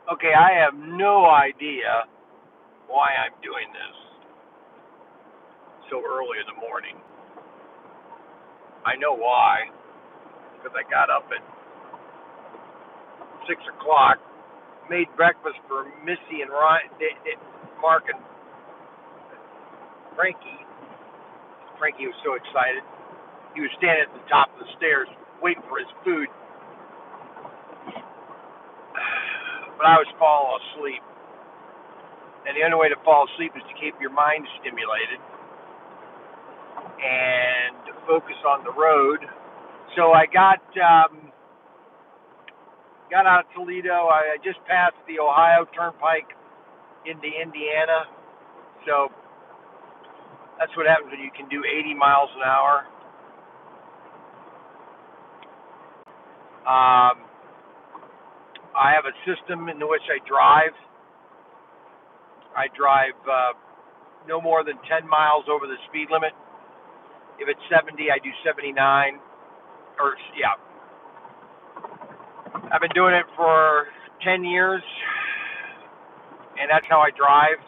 Okay, I have no idea why I'm doing this so early in the morning. I know why, because I got up at 6 o'clock, made breakfast for Missy and Ryan, Mark and Frankie. Frankie was so excited. He was standing at the top of the stairs waiting for his food, but I was falling asleep. And the only way to fall asleep is to keep your mind stimulated and focus on the road. So I got out of Toledo. I just passed the Ohio Turnpike into Indiana. So that's what happens when you can do 80 miles an hour. I have a system in which I drive. I drive no more than 10 miles over the speed limit. If it's 70, I do 79. Or, yeah. I've been doing it for 10 years, and that's how I drive.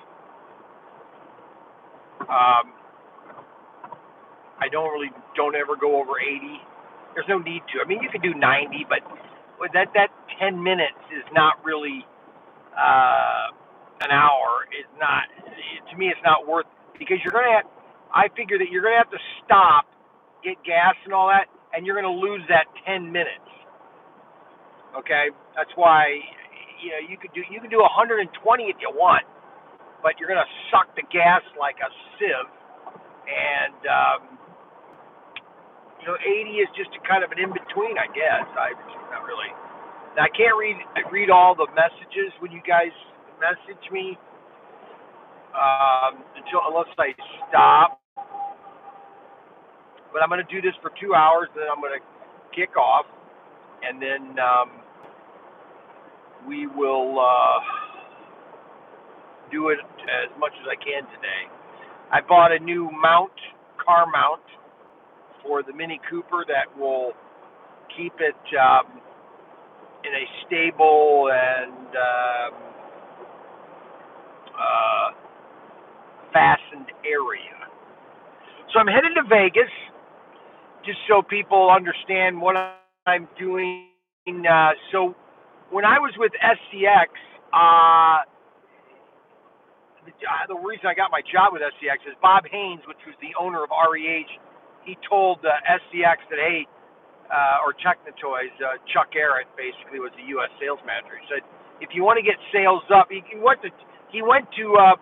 I don't ever go over 80. There's no need to. I mean, you can do 90, but that 10 minutes is not really an hour. Is not, to me, it's not worth, because I figure that you're gonna have to stop, get gas and all that, and you're gonna lose that 10 minutes. Okay, that's why you can do 120 if you want, but you're gonna suck the gas like a sieve, and 80 is just a kind of an in between, I guess. Not really. I can't read all the messages when you guys message me unless I stop. But I'm going to do this for 2 hours, then I'm going to kick off, and then we will do it as much as I can today. I bought a new car mount for the Mini Cooper that will keep it in a stable and fastened area. So I'm headed to Vegas just so people understand what I'm doing. So when I was with SCX, the reason I got my job with SCX is Bob Haynes, which was the owner of REH, he told SCX that, hey, or TechnoToys, Chuck Garrett basically was the U.S. sales manager. He said, if you want to get sales up, he went to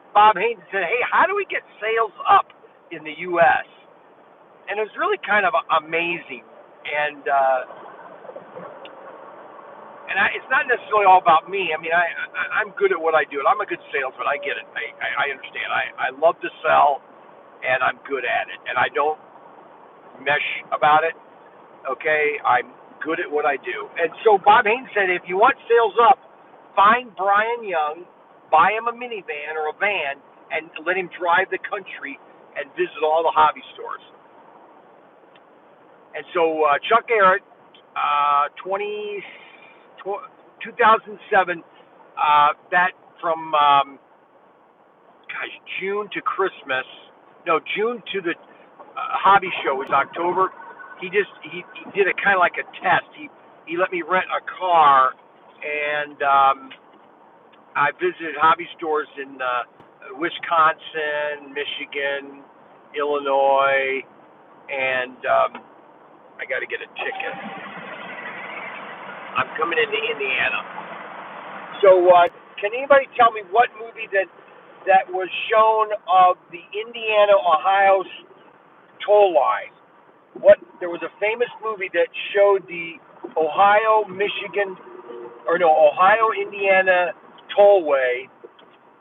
Bob Haynes and said, hey, how do we get sales up in the U.S.? And it was really kind of amazing. And it's not necessarily all about me. I mean, I'm good at what I do, and I'm a good salesman. I get it. I understand. I love to sell, and I'm good at it. And I don't mesh about it. Okay, I'm good at what I do. And so Bob Haynes said, if you want sales up, find Brian Young, buy him a minivan or a van, and let him drive the country and visit all the hobby stores. And so Chuck Garrett, 2007, that from June to Christmas, no, June to the hobby show was October. He did a kind of like a test. He let me rent a car, and I visited hobby stores in Wisconsin, Michigan, Illinois, and I got to get a ticket. I'm coming into Indiana. So can anybody tell me what movie that was shown of the Indiana-Ohio toll line? There was a famous movie that showed the Ohio-Indiana tollway,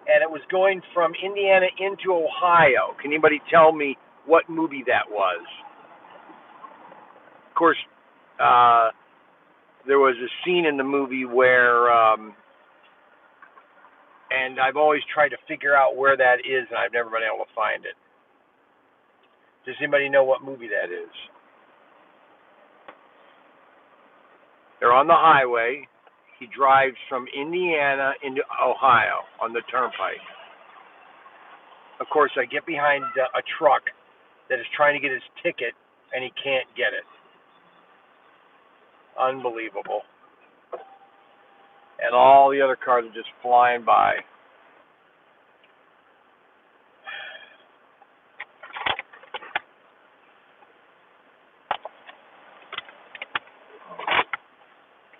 and it was going from Indiana into Ohio. Can anybody tell me what movie that was? Of course, there was a scene in the movie where, and I've always tried to figure out where that is, and I've never been able to find it. Does anybody know what movie that is? They're on the highway. He drives from Indiana into Ohio on the turnpike. Of course, I get behind a truck that is trying to get his ticket, and he can't get it. Unbelievable. And all the other cars are just flying by.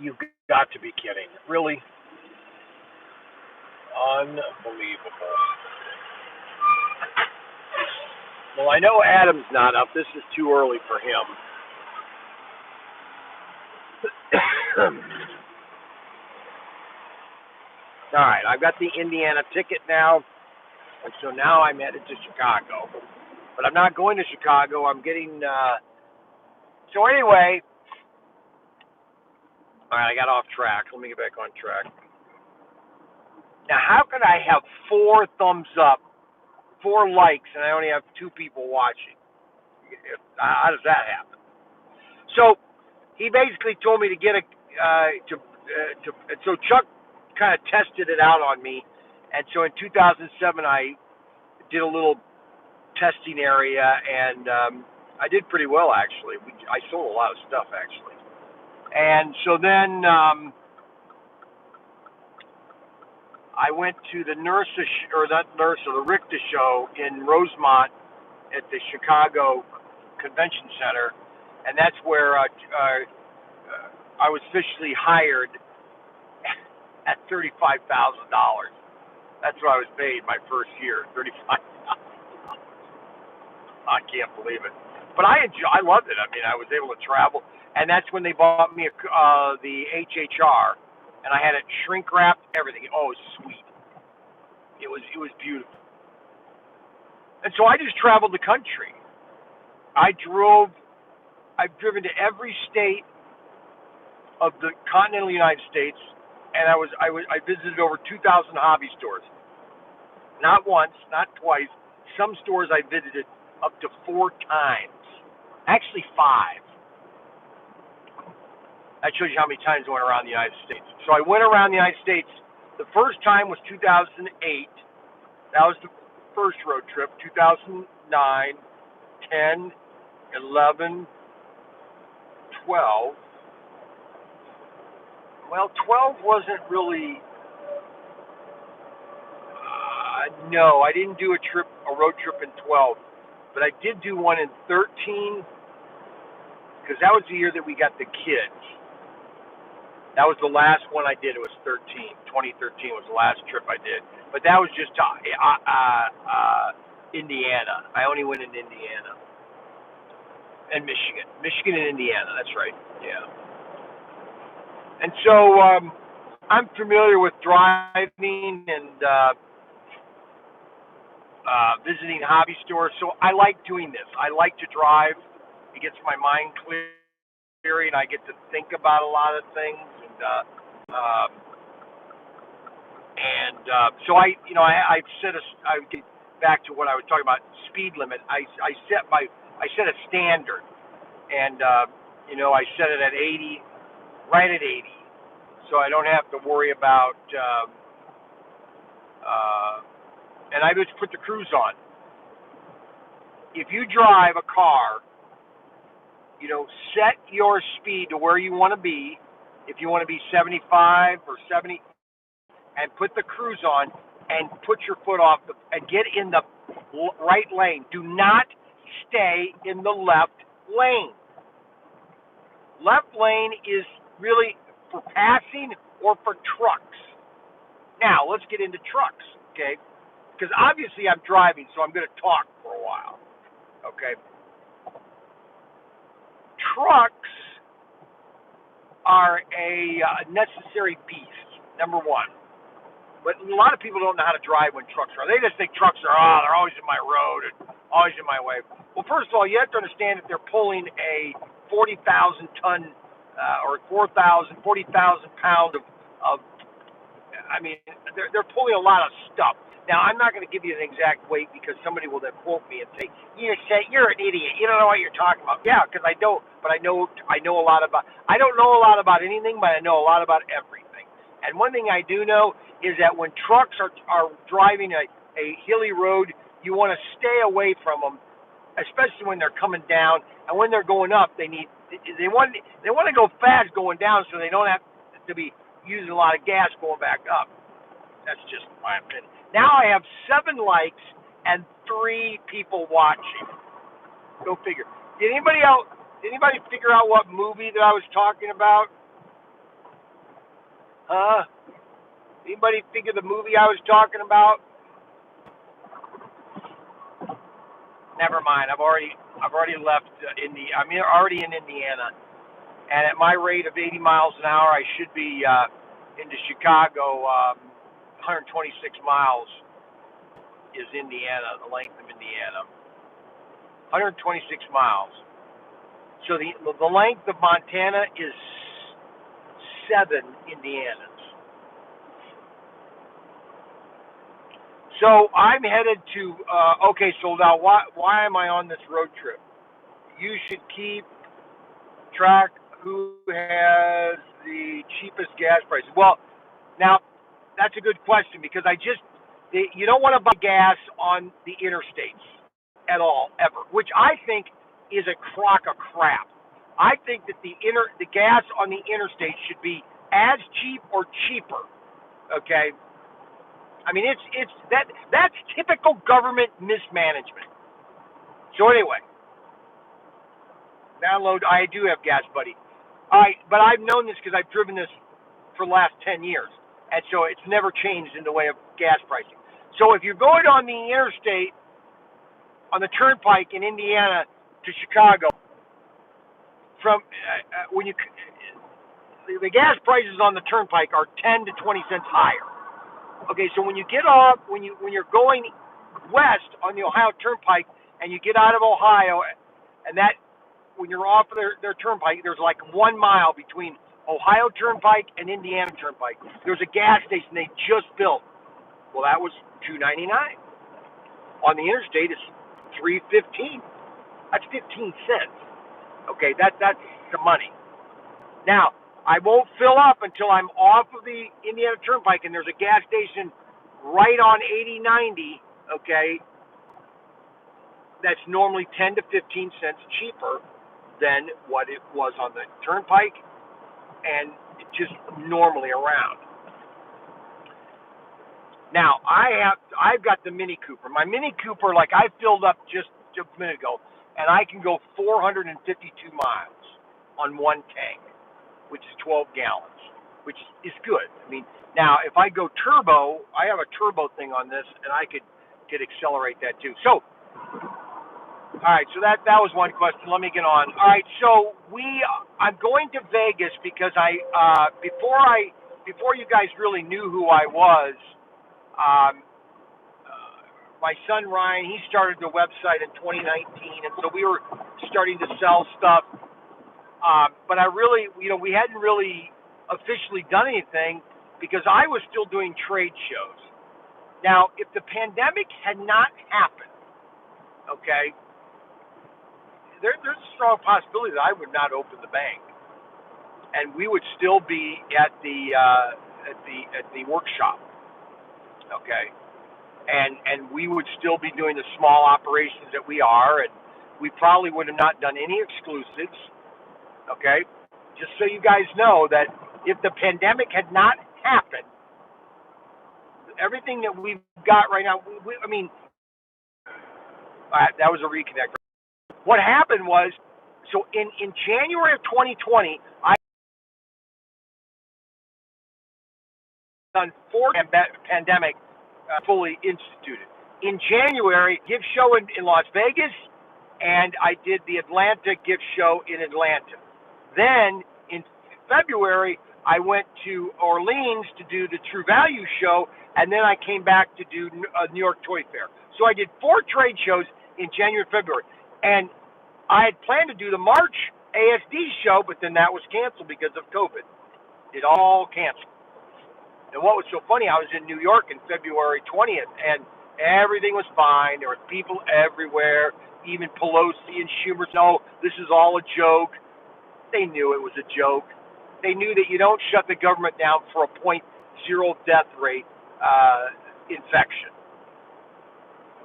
You've got to be kidding. Really? Unbelievable. Well, I know Adam's not up. This is too early for him. All right, I've got the Indiana ticket now, and so now I'm headed to Chicago. But I'm not going to Chicago. I'm getting. So anyway, all right, I got off track. Let me get back on track. Now, how could I have 4 thumbs up, 4 likes, and I only have 2 people watching? How does that happen? So he basically told me to get so Chuck kind of tested it out on me, and so in 2007 I did a little testing area, and I did pretty well actually. I sold a lot of stuff actually, and so then I went to the the Richter show in Rosemont at the Chicago Convention Center, and that's where I was officially hired at $35,000. That's what I was paid my first year, $35,000. I can't believe it, but I loved it. I mean, I was able to travel, and that's when they bought me the HHR, and I had it shrink wrapped, everything. Oh, it was sweet. It was beautiful, and so I just traveled the country. I've driven to every state of the continental United States, and I visited over 2,000 hobby stores. Not once, not twice. Some stores I visited up to 4 times. Actually 5. That shows you how many times I went around the United States. So I went around the United States. The first time was 2008. That was the first road trip. 2009, 10, 11, 12. Well, 12 wasn't really. No, I didn't do a road trip in 12, but I did do one in 13, because that was the year that we got the kids. That was the last one I did. It was 13. 2013 was the last trip I did, but that was just Indiana. I only went in Indiana and Michigan and Indiana. That's right. Yeah. And so I'm familiar with driving and visiting hobby stores, so I like doing this. I like to drive. It gets my mind clear, and I get to think about a lot of things. So I get back to what I was talking about, speed limit. I set a standard, and I set it at 80, right at 80, so I don't have to worry about. And I just put the cruise on. If you drive a car, set your speed to where you want to be. If you want to be 75 or 70, and put the cruise on, and put your foot off and get in the right lane. Do not stay in the left lane. Left lane is really for passing or for trucks. Now, let's get into trucks, okay? Because obviously I'm driving, so I'm going to talk for a while, okay? Trucks are a necessary beast, number one. But a lot of people don't know how to drive when trucks are. They just think trucks are, they're always in my road and always in my way. Well, first of all, you have to understand that they're pulling a 40,000 ton or 40,000 pounds of I mean, they're pulling a lot of stuff. Now, I'm not going to give you an exact weight because somebody will then quote me and say, "You're an idiot. You don't know what you're talking about." Yeah, because I don't know a lot about. I don't know a lot about anything, but I know a lot about everything. And one thing I do know is that when trucks are driving a hilly road, you want to stay away from them, especially when they're coming down. And when they're going up, they want to go fast going down so they don't have to be using a lot of gas going back up. That's just my opinion. Now I have 7 likes and 3 people watching. Go figure. Did anybody figure out what movie that I was talking about? Anybody figure the movie I was talking about? Never mind. I've already left I'm already in Indiana, and at my rate of 80 miles an hour, I should be into Chicago. 126 miles is Indiana, the length of Indiana. 126 miles. So the length of Montana is 7 Indianas. So I'm headed to, okay, so now why am I on this road trip? You should keep track who has the cheapest gas prices. Well, now, that's a good question because you don't want to buy gas on the interstates at all, ever, which I think is a crock of crap. I think that the gas on the interstate should be as cheap or cheaper, okay? I mean, that's typical government mismanagement. So anyway, download. I do have Gas Buddy. All right, but I've known this because I've driven this for the last 10 years, and so it's never changed in the way of gas pricing. So if you're going on the interstate, on the turnpike in Indiana to Chicago, from the gas prices on the turnpike are 10 to 20 cents higher. Okay, so when you get off, when you're going west on the Ohio Turnpike, and you get out of Ohio, and that when you're off of their turnpike, there's like 1 mile between Ohio Turnpike and Indiana Turnpike. There's a gas station they just built. Well, that was $2.99. On the interstate, it's $3.15. That's 15 cents. Okay, that's the money. Now, I won't fill up until I'm off of the Indiana Turnpike and there's a gas station right on 8090, okay, that's normally 10 to 15 cents cheaper than what it was on the Turnpike and just normally around. Now, I've got the Mini Cooper. My Mini Cooper, like I filled up just a minute ago, and I can go 452 miles on one tank, which is 12 gallons, which is good. I mean, now if I go turbo, I have a turbo thing on this, and I could accelerate that too. So, all right, so that was one question. Let me get on. All right, so I'm going to Vegas because before you guys really knew who I was, my son Ryan, he started the website in 2019, and so we were starting to sell stuff. But we hadn't really officially done anything because I was still doing trade shows. Now, if the pandemic had not happened, okay, there's a strong possibility that I would not open the bank, and we would still be at the workshop, okay, and we would still be doing the small operations that we are, and we probably would have not done any exclusives. Okay, just so you guys know that if the pandemic had not happened, everything that we've got right now, that was a reconnect. What happened was, so in January of 2020, I done 4 pandemic fully instituted. In January, gift show in Las Vegas, and I did the Atlanta gift show in Atlanta. Then in February, I went to Orleans to do the True Value show, and then I came back to do New York Toy Fair. So I did 4 trade shows in January and February. And I had planned to do the March ASD show, but then that was canceled because of COVID. It all canceled. And what was so funny, I was in New York in February 20th, and everything was fine. There were people everywhere, even Pelosi and Schumer. No, this is all a joke. They knew it was a joke. They knew that you don't shut the government down for a point zero death rate infection.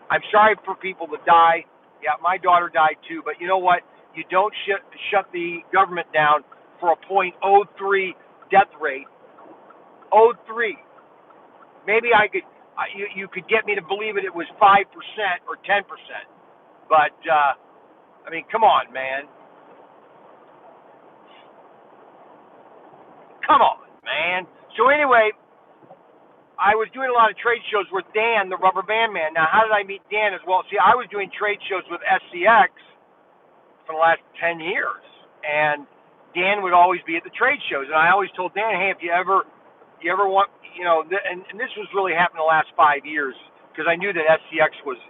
I'm sorry for people that die. Yeah, my daughter died too, but you know what? You don't shut the government down for a .03 death rate. 03. Maybe you could get me to believe it was 5% or 10%. But, I mean, come on, man. Come on, man. So anyway, I was doing a lot of trade shows with Dan, the Rubber Band Man. Now, how did I meet Dan as well? See, I was doing trade shows with SCX for the last 10 years. And Dan would always be at the trade shows. And I always told Dan, hey, if you ever want, and this was really happening the last 5 years because I knew that SCX was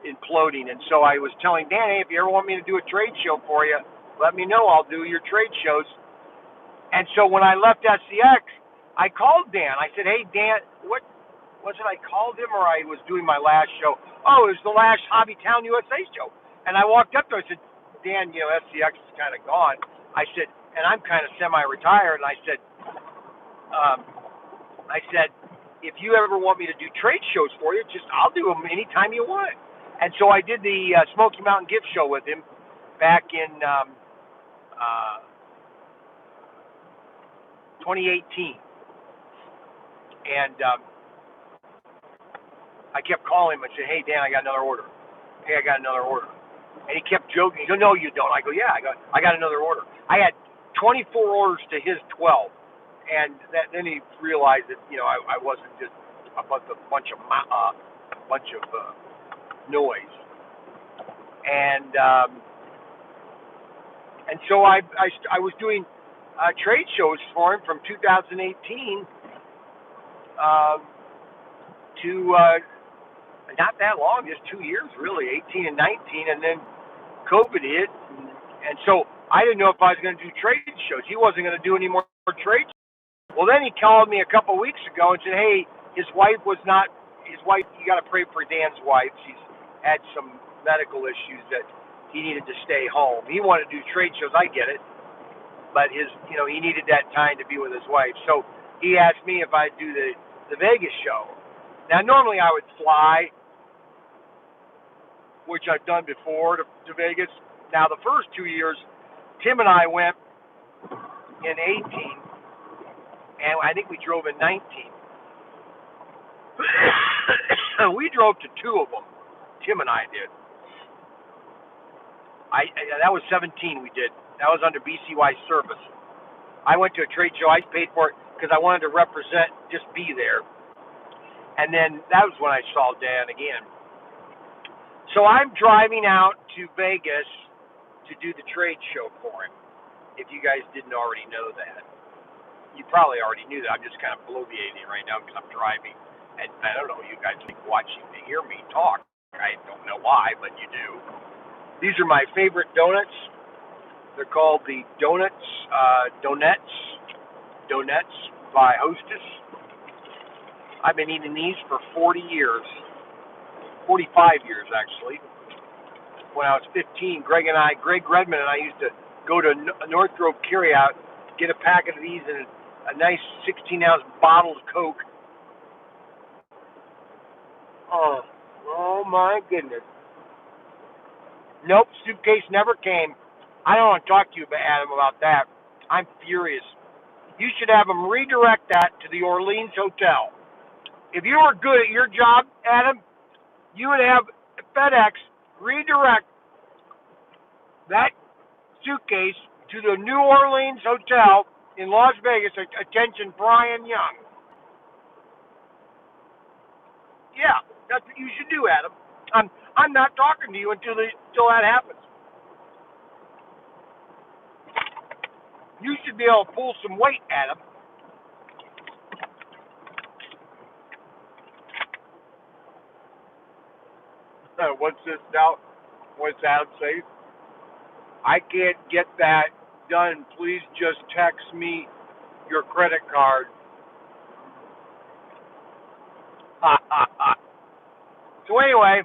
imploding. And so I was telling Dan, hey, if you ever want me to do a trade show for you, let me know. I'll do your trade shows. And so when I left SCX, I called Dan. I said, hey, Dan, what was it? I called him or I was doing my last show. Oh, it was the last Hobby Town USA show. And I walked up to him. I said, Dan, SCX is kind of gone. I said, and I'm kind of semi-retired. And I said, if you ever want me to do trade shows for you, I'll do them anytime you want. And so I did the Smoky Mountain Gift Show with him back in 2018. And I kept calling him and said, hey, Dan, I got another order. Hey, I got another order. And he kept joking. He goes, no, you don't. I go, yeah, I got another order. I had 24 orders to his 12. And then he realized that, I wasn't just a bunch of noise. And so I was doing trade shows for him from 2018 to not that long, just 2 years, really, 18 and 19, and then COVID hit, and so I didn't know if I was going to do trade shows. He wasn't going to do any more trade shows. Well, then he called me a couple of weeks ago and said, hey, you got to pray for Dan's wife. She's had some medical issues that he needed to stay home. He wanted to do trade shows, I get it, but he needed that time to be with his wife. So he asked me if I'd do the Vegas show. Now, normally I would fly, which I've done before, to Vegas. Now, the first 2 years, Tim and I went in 18, and I think we drove in 19. We drove to two of them. Tim and I did. That was 17 we did. That was under BCY service. I went to a trade show. I paid for it because I wanted to represent, just be there. And then that was when I saw Dan again. So I'm driving out to Vegas to do the trade show for him, if you guys didn't already know that. You probably already knew that. I'm just kind of bloviating right now because I'm driving. And I don't know, you guys like watching to hear me talk. I don't know why, but you do. These are my favorite donuts. They're called the Donuts by Hostess. I've been eating these for 40 years. 45 years, actually. When I was 15, Greg Redmond and I used to go to North Grove Carryout, get a packet of these and a nice 16-ounce bottle of Coke. Oh my goodness. Nope, suitcase never came. I don't want to talk to you, Adam, about that. I'm furious. You should have them redirect that to the Orleans Hotel. If you were good at your job, Adam, you would have FedEx redirect that suitcase to the New Orleans Hotel in Las Vegas. Attention, Brian Young. Yeah, that's what you should do, Adam. I'm not talking to you until that happens. You should be able to pull some weight, Adam. What's this now? What's Adam say? I can't get that done. Please just text me your credit card. So anyway,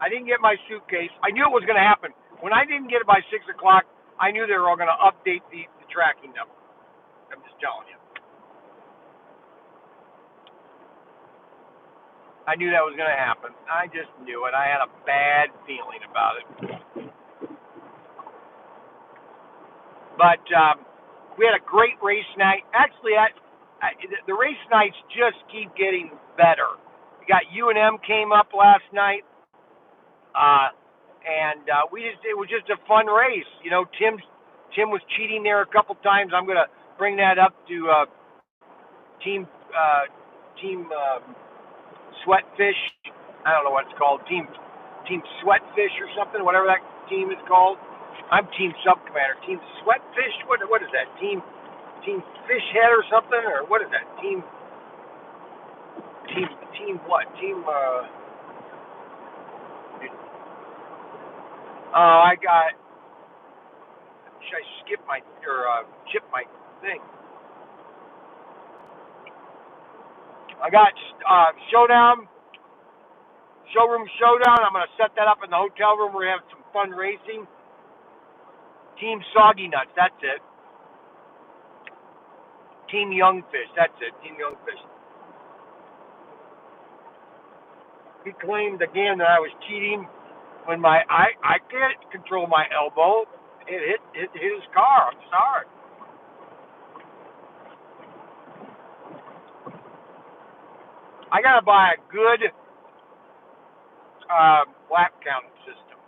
I didn't get my suitcase. I knew it was going to happen. When I didn't get it by 6 o'clock, I knew they were all going to update the tracking number. I'm just telling you. I knew that was going to happen. I just knew it. I had a bad feeling about it. But we had a great race night. Actually, the race nights just keep getting better. We got U&M came up last night, and it was just a fun race. You know, Tim was cheating there a couple times. I'm going to bring that up to team Sweatfish. I don't know what it's called. Team Sweatfish or something, whatever that team is called. I'm Team Sub Commander. Team Sweatfish. What is that? Team Fishhead or something, or what is that? Team what? I got. Should I skip my chip my thing? I got Showroom Showdown. I'm going to set that up in the hotel room. We're going to have some fun racing. Team Soggy Nuts, that's it. Team Youngfish, that's it. Team Youngfish. He claimed again that I was cheating when I can't control my elbow. It hit his car. I'm sorry. I gotta buy a good lap counting system.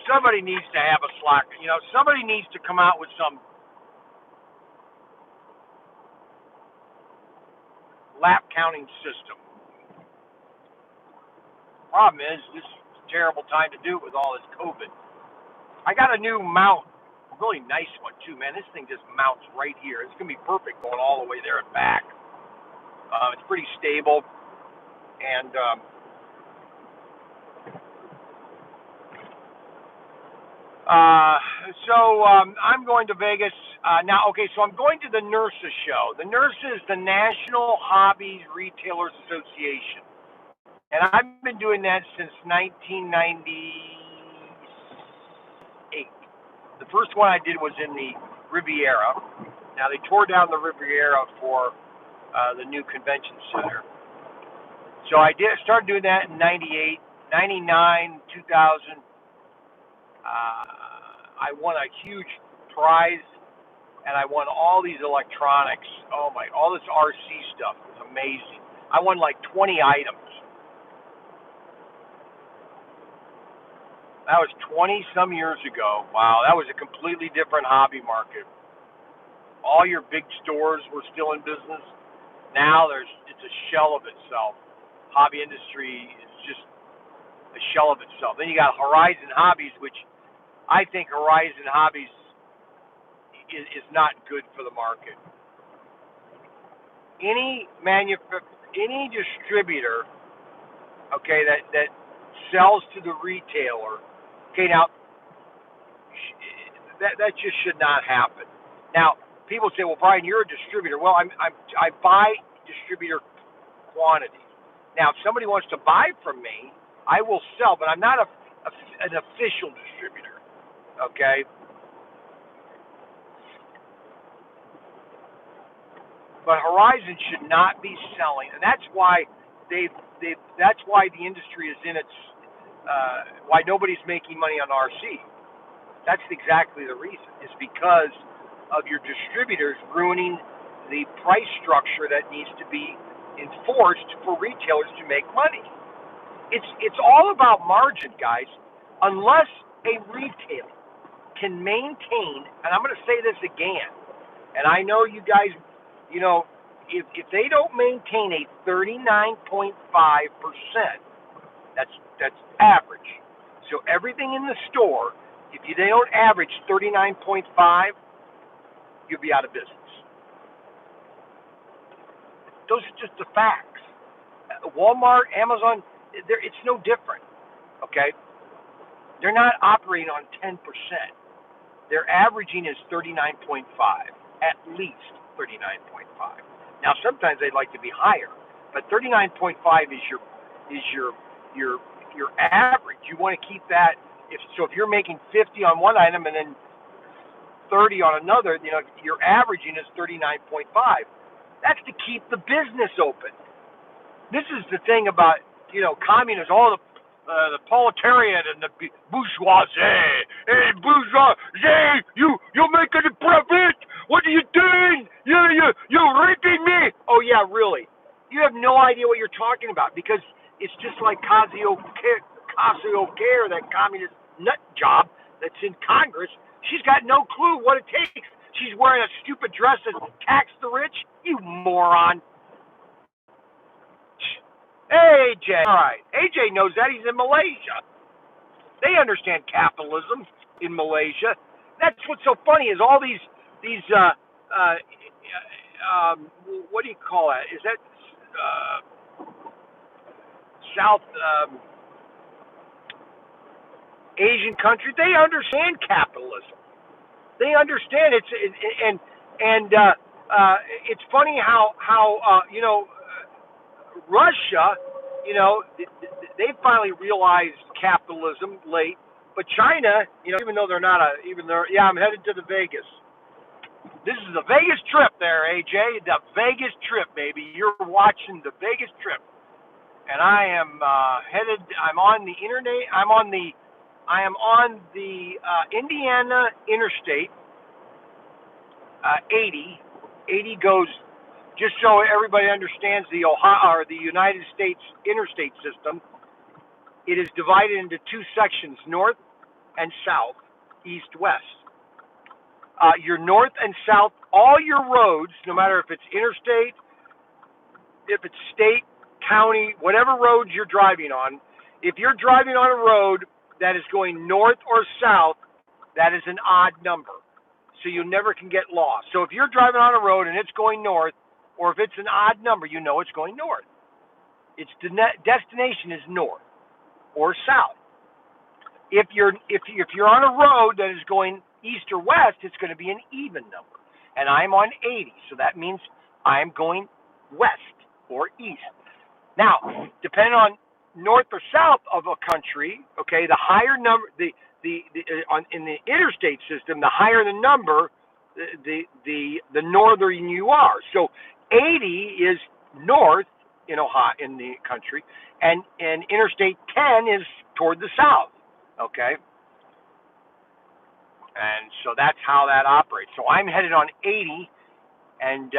Somebody needs to have a slack. You know, somebody needs to come out with some lap counting system. Problem is, this is a terrible time to do it with all this COVID. I got a new mount, a really nice one too, man. This thing just mounts right here. It's gonna be perfect going all the way there and back. It's pretty stable, and I'm going to Vegas now. Okay, so I'm going to the NRSA show. The NRSA is the National Hobby Retailers Association, and I've been doing that since 1998. The first one I did was in the Riviera. Now they tore down the Riviera for the new convention center. So I started doing that in 98, 99, 2000. I won a huge prize, and I won all these electronics. Oh my! All this RC stuff was amazing. I won like 20 items. That was 20 some years ago. Wow, that was a completely different hobby market. All your big stores were still in business. Now it's a shell of itself. Hobby industry is just a shell of itself. Then you got Horizon Hobbies, which I think Horizon Hobbies is not good for the market. Any distributor, okay, that sells to the retailer, okay, now that just should not happen. Now people say, well, Brian, you're a distributor. Well, I buy distributor quantities. Now, if somebody wants to buy from me, I will sell, but I'm not an official distributor. Okay. But Horizon should not be selling, and that's why that's why the industry is in its why nobody's making money on RC. That's exactly the reason. It's because of your distributors ruining the price structure that needs to be enforced for retailers to make money. It's all about margin, guys. Unless a retailer can maintain, and I'm going to say this again, and I know you guys, you know, if they don't maintain a 39.5%, that's average. So everything in the store, if they don't average 39.5, you'll be out of business. Those are just the facts. Walmart, Amazon, it's no different. Okay, they're not operating on 10%. Their averaging is 39.5, at least 39.5. Now sometimes they'd like to be higher, but 39.5 is your average. You want to keep that. If you're making 50 on one item and then 30 on another, your averaging is 39.5. That's to keep the business open. This is the thing about, communism, all the proletariat and the bourgeoisie. Hey, bourgeoisie, you're making a profit. What are you doing? You're raping me. Oh, yeah, really. You have no idea what you're talking about because it's just like Ocasio-Cortez, that communist nut job that's in Congress. She's got no clue what it takes. She's wearing a stupid dress that tax the rich. You moron. Hey, AJ. All right. AJ knows that. He's in Malaysia. They understand capitalism in Malaysia. That's what's so funny is all these what do you call that? Is that South Asian country? They understand capitalism. They understand it's it's funny how Russia, they finally realized capitalism late, but China, even though they're not I'm headed to the Vegas. This is the Vegas trip there, AJ. The Vegas trip, baby. You're watching the Vegas trip. And I am headed, I'm on the internet, I am on the Indiana Interstate 80. 80 goes, just so everybody understands the United States interstate system, it is divided into two sections, north and south, east, west. Your north and south, all your roads, no matter if it's interstate, if it's state, county, whatever roads you're driving on, if you're driving on a road that is going north or south, that is an odd number. So you never can get lost. So if you're driving on a road and it's going north, or if it's an odd number, you know it's going north. Its destination is north or south. If you're on a road that is going east or west, it's going to be an even number. And I'm on 80, so that means I'm going west or east. Now, depending on north or south of a country, okay, the higher number, in the interstate system, the higher the number, the northern you are. So 80 is north in Ohio, in the country, and Interstate 10 is toward the south, okay? And so that's how that operates. So I'm headed on 80, and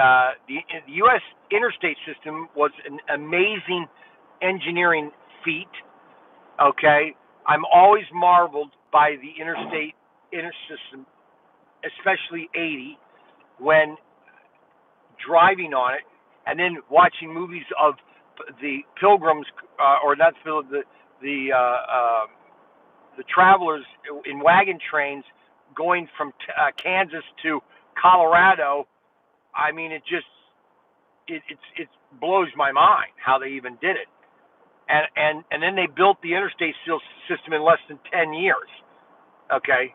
the U.S. interstate system was an amazing engineering feat, okay? I'm always marveled by the interstate intersystem, especially 80, when driving on it, and then watching movies of the pilgrims, or not the travelers in wagon trains going from Kansas to Colorado. I mean, it blows my mind how they even did it. And then they built the interstate system in less than 10 years, okay?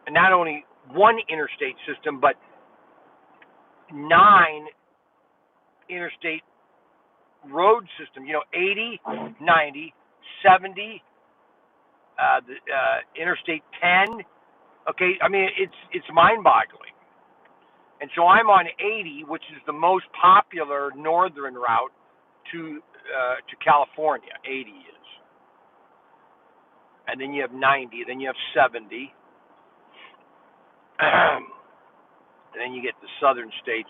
And not only one interstate system, but 9 interstate road systems, 80, 90, 70, the Interstate 10, okay? I mean, it's mind-boggling. And so I'm on 80, which is the most popular northern route to California. 80 is, and then you have 90, then you have 70, and then you get the southern states.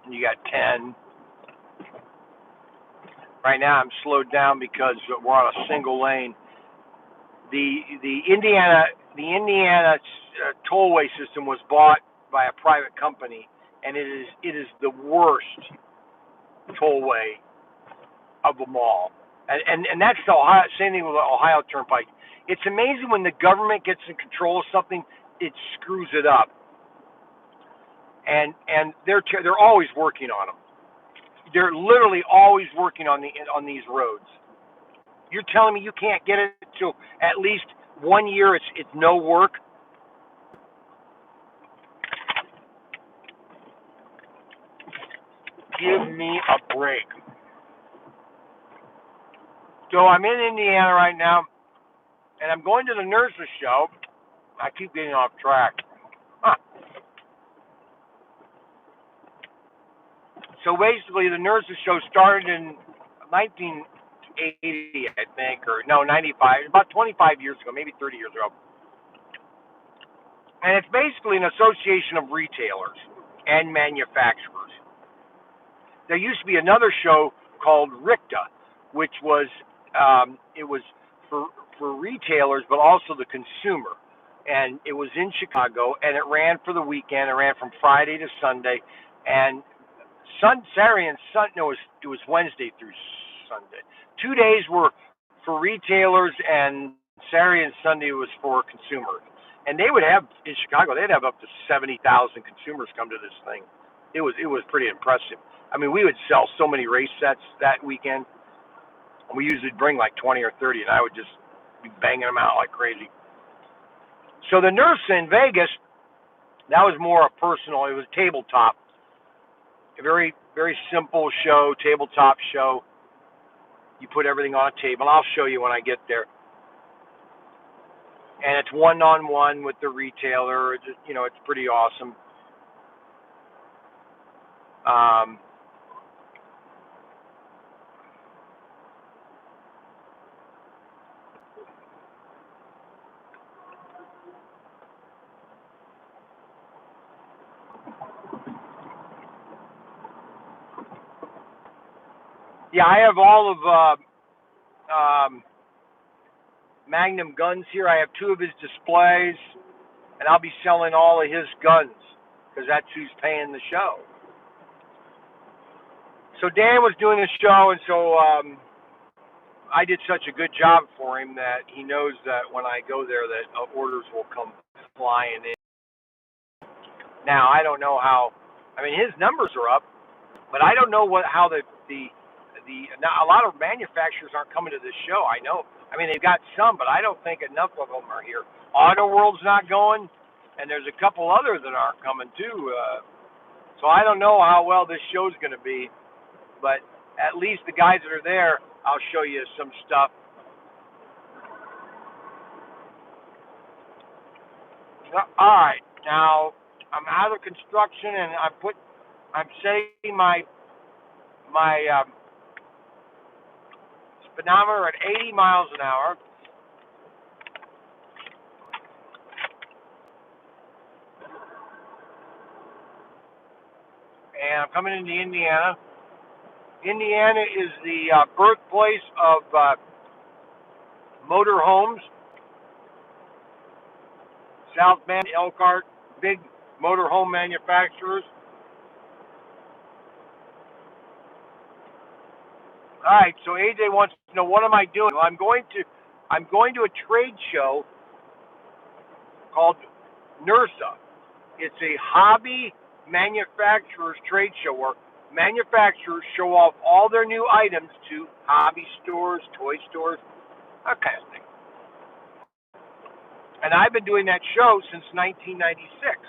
And you got 10. Right now I'm slowed down because we're on a single lane. The Indiana tollway system was bought by a private company, and it is the worst tollway of them all. And that's the Ohio, same thing with the Ohio Turnpike. It's amazing when the government gets in control of something, it screws it up. And they're always working on them. They're literally always working on these roads. You're telling me you can't get it to at least 1 year? It's no work. Give me a break. So I'm in Indiana right now, and I'm going to the nurses show. I keep getting off track. Huh. So basically, the nurses show started in 1980, I think, or no, 95, about 25 years ago, maybe 30 years ago. And it's basically an association of retailers and manufacturers. There used to be another show called RICTA, which was it was for retailers, but also the consumer. And it was in Chicago, and it ran for the weekend. It ran from Friday to Sunday, and Saturday and Sunday. No, it was Wednesday through Sunday. 2 days were for retailers, and Saturday and Sunday was for consumers. And they would have in Chicago, they'd have up to 70,000 consumers come to this thing. It was pretty impressive. I mean, we would sell so many race sets that weekend. We usually bring like 20 or 30, and I would just be banging them out like crazy. So the nurse in Vegas, that was more a personal. It was tabletop, a very very simple show, tabletop show. You put everything on a table. I'll show you when I get there. And it's one-on-one with the retailer. It's, it's pretty awesome. Yeah, I have all of Magnum guns here. I have 2 of his displays, and I'll be selling all of his guns because that's who's paying the show. So Dan was doing the show, and so I did such a good job for him that he knows that when I go there that orders will come flying in. Now, I don't know how, I mean, his numbers are up, but I don't know how now, a lot of manufacturers aren't coming to this show. I know. I mean, they've got some, but I don't think enough of them are here. Auto World's not going, and there's a couple others that aren't coming too. So I don't know how well this show's going to be, but at least the guys that are there, I'll show you some stuff. All right, now I'm out of construction, and I'm setting my speedometer at 80 miles an hour. And I'm coming into Indiana. Indiana is the birthplace of motor homes. South Bend, Elkhart, big motor home manufacturers. All right, so AJ wants to know, what am I doing? Well, I'm going to a trade show called NERSA. It's a hobby manufacturers trade show where manufacturers show off all their new items to hobby stores, toy stores, that kind of thing. And I've been doing that show since 1996.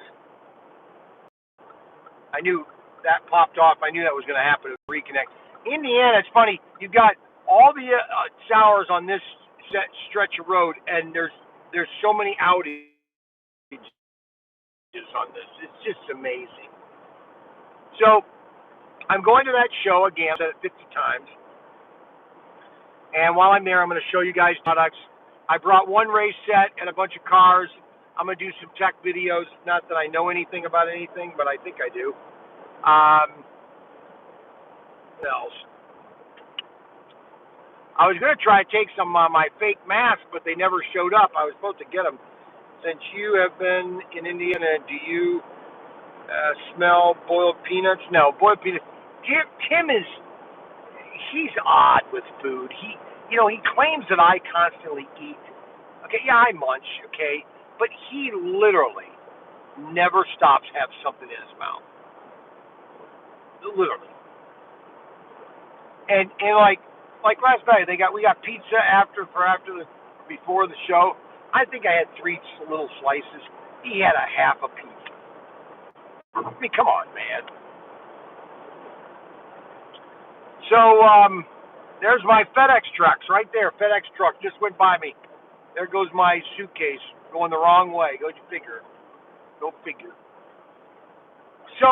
I knew that popped off. I knew that was going to happen. Reconnect. Indiana, it's funny. You've got all the sours on this stretch of road, and there's so many outages on this. It's just amazing. So I'm going to that show again. I've said it 50 times. And while I'm there, I'm going to show you guys products. I brought one race set and a bunch of cars. I'm going to do some tech videos. Not that I know anything about anything, but I think I do. What else? I was going to try to take some of my fake masks, but they never showed up. I was supposed to get them. Since you have been in Indiana, do you smell boiled peanuts? No, boiled peanuts. Tim he's odd with food. He claims that I constantly eat. Okay, yeah, I munch, okay, but he literally never stops to have something in his mouth. Literally. And like last night, we got pizza before the show. I think I had 3 little slices. He had a half a pizza. I mean, come on, man. So there's my FedEx trucks right there. FedEx truck just went by me. There goes my suitcase going the wrong way. Go figure. Go figure. So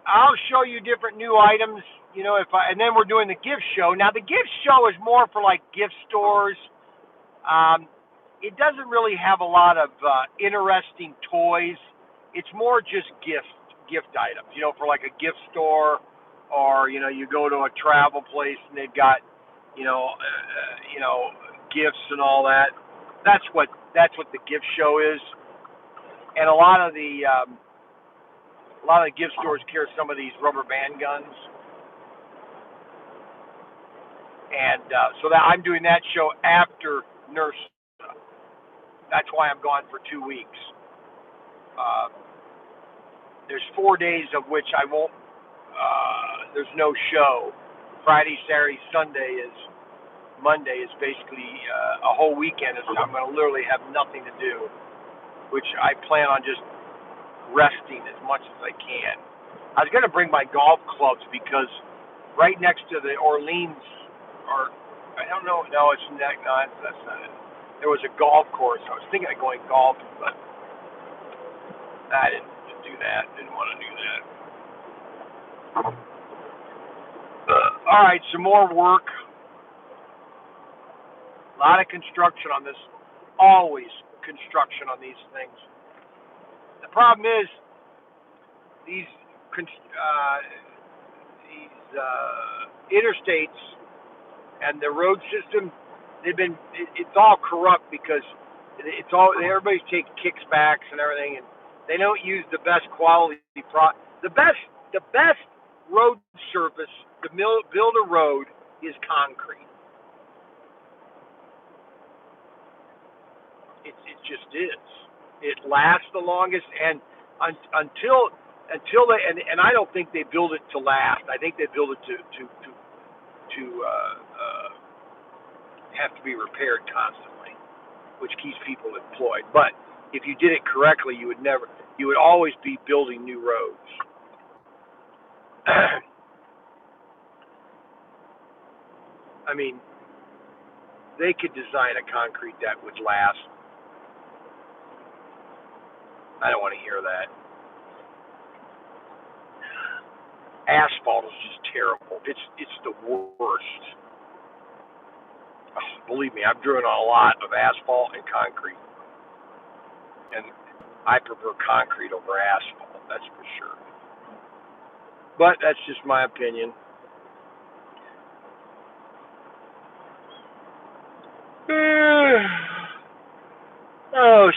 I'll show you different new items. And then we're doing the gift show. Now the gift show is more for like gift stores. It doesn't really have a lot of interesting toys. It's more just gift items. For like a gift store, or you go to a travel place and they've got gifts and all that. That's what the gift show is. And a lot of the gift stores carry some of these rubber band guns. And so that I'm doing that show after Nurse. That's why I'm gone for 2 weeks. There's 4 days of which I won't. There's no show. Friday, Saturday, Sunday Monday is basically a whole weekend. I'm going to literally have nothing to do, which I plan on just resting as much as I can. I was going to bring my golf clubs because right next to the Orleans, or I don't know, no, it's not. No, that's not it. There was a golf course. I was thinking of going golfing, but I didn't do that. Didn't want to do that. All right, some more work. A lot of construction on this. Always construction on these things. The problem is these interstates and the road system. It's all corrupt because everybody's taking kickbacks and everything, and they don't use the best quality the best road surface to build a road is concrete. It just is. It lasts the longest, and until they and I don't think they build it to last. I think they build it to have to be repaired constantly, which keeps people employed. But if you did it correctly, you would always be building new roads. I mean, they could design a concrete that would last. I don't want to hear that. Asphalt is just terrible. It's the worst. Believe me, I've driven on a lot of asphalt and concrete, and I prefer concrete over asphalt. That's for sure. But that's just my opinion.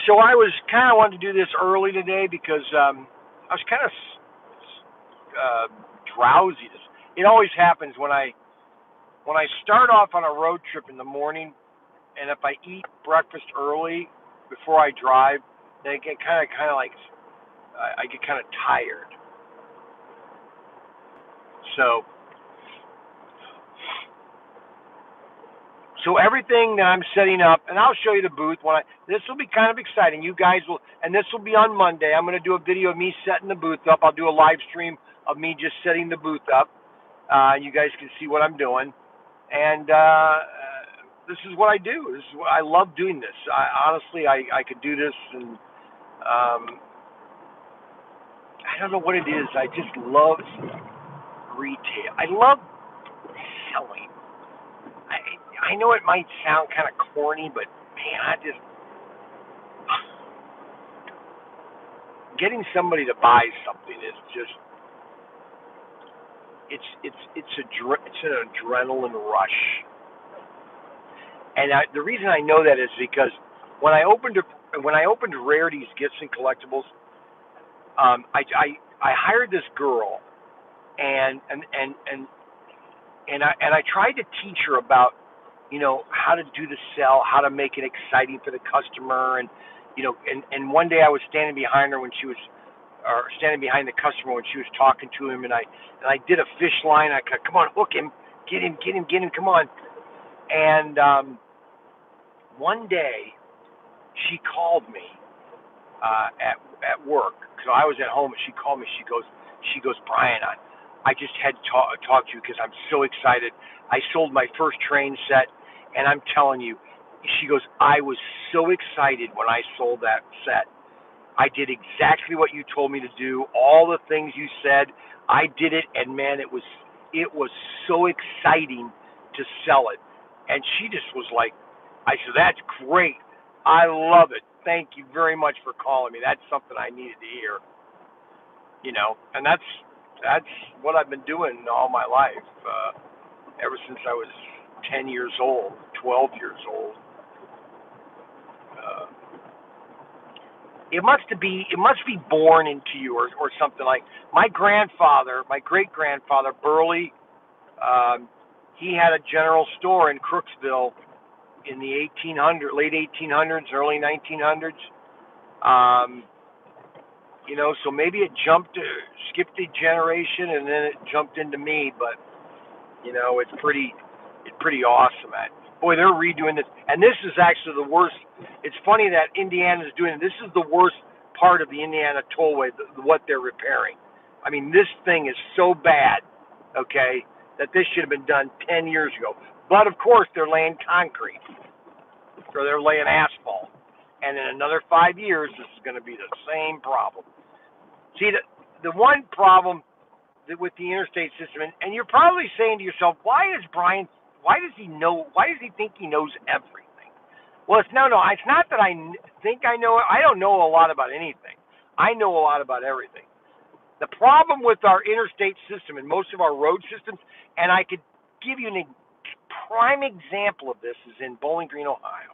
So I was kind of wanting to do this early today because I was kind of drowsy. It always happens when I start off on a road trip in the morning, and if I eat breakfast early before I drive, then I get kind of like I get kind of tired. So everything that I'm setting up, and I'll show you the booth. This will be kind of exciting. You guys will, and this will be on Monday. I'm going to do a video of me setting the booth up. I'll do a live stream of me just setting the booth up. You guys can see what I'm doing, and this is what I do. I love doing this. Honestly, I could do this, and I don't know what it is. I just love retail. I love selling. I know it might sound kind of corny, but man, getting somebody to buy something is just it's an adrenaline rush. And the reason I know that is because when I opened Rarities Gifts and Collectibles, I hired this girl, and I tried to teach her about how to do the sell, how to make it exciting for the customer, and one day I was standing behind her standing behind the customer when she was talking to him, and I did a fish line. I said, "Come on, hook him, get him, come on." And one day she called me at work, so I was at home, and she called me. She goes, "Brian, I just had to talk to you because I'm so excited. I sold my first train set, and I'm telling you, She goes, I was so excited when I sold that set. I did exactly what you told me to do, all the things you said. I did it, and man, it was so exciting to sell it. And she just was like, I said, that's great. I love it. Thank you very much for calling me. That's something I needed to hear. And that's what I've been doing all my life, ever since I was 10 years old, 12 years old. Uh, it must be born into you, or something. Like my great grandfather Burley, he had a general store in Crooksville in the late 1800s, early 1900s. So maybe it skipped a generation, and then it jumped into me. But it's pretty awesome. Boy, they're redoing this, and this is actually the worst. It's funny that Indiana's doing it. This is the worst part of the Indiana Tollway, what they're repairing. I mean, this thing is so bad, okay, that this should have been done 10 years ago. But of course, they're laying concrete, or they're laying asphalt, and in another 5 years, this is going to be the same problem. See, the one problem with the interstate system, and you're probably saying to yourself, why does he think he knows everything? Well, it's not that I think I know it. I don't know a lot about anything. I know a lot about everything. The problem with our interstate system and most of our road systems, and I could give you a prime example of this, is in Bowling Green, Ohio.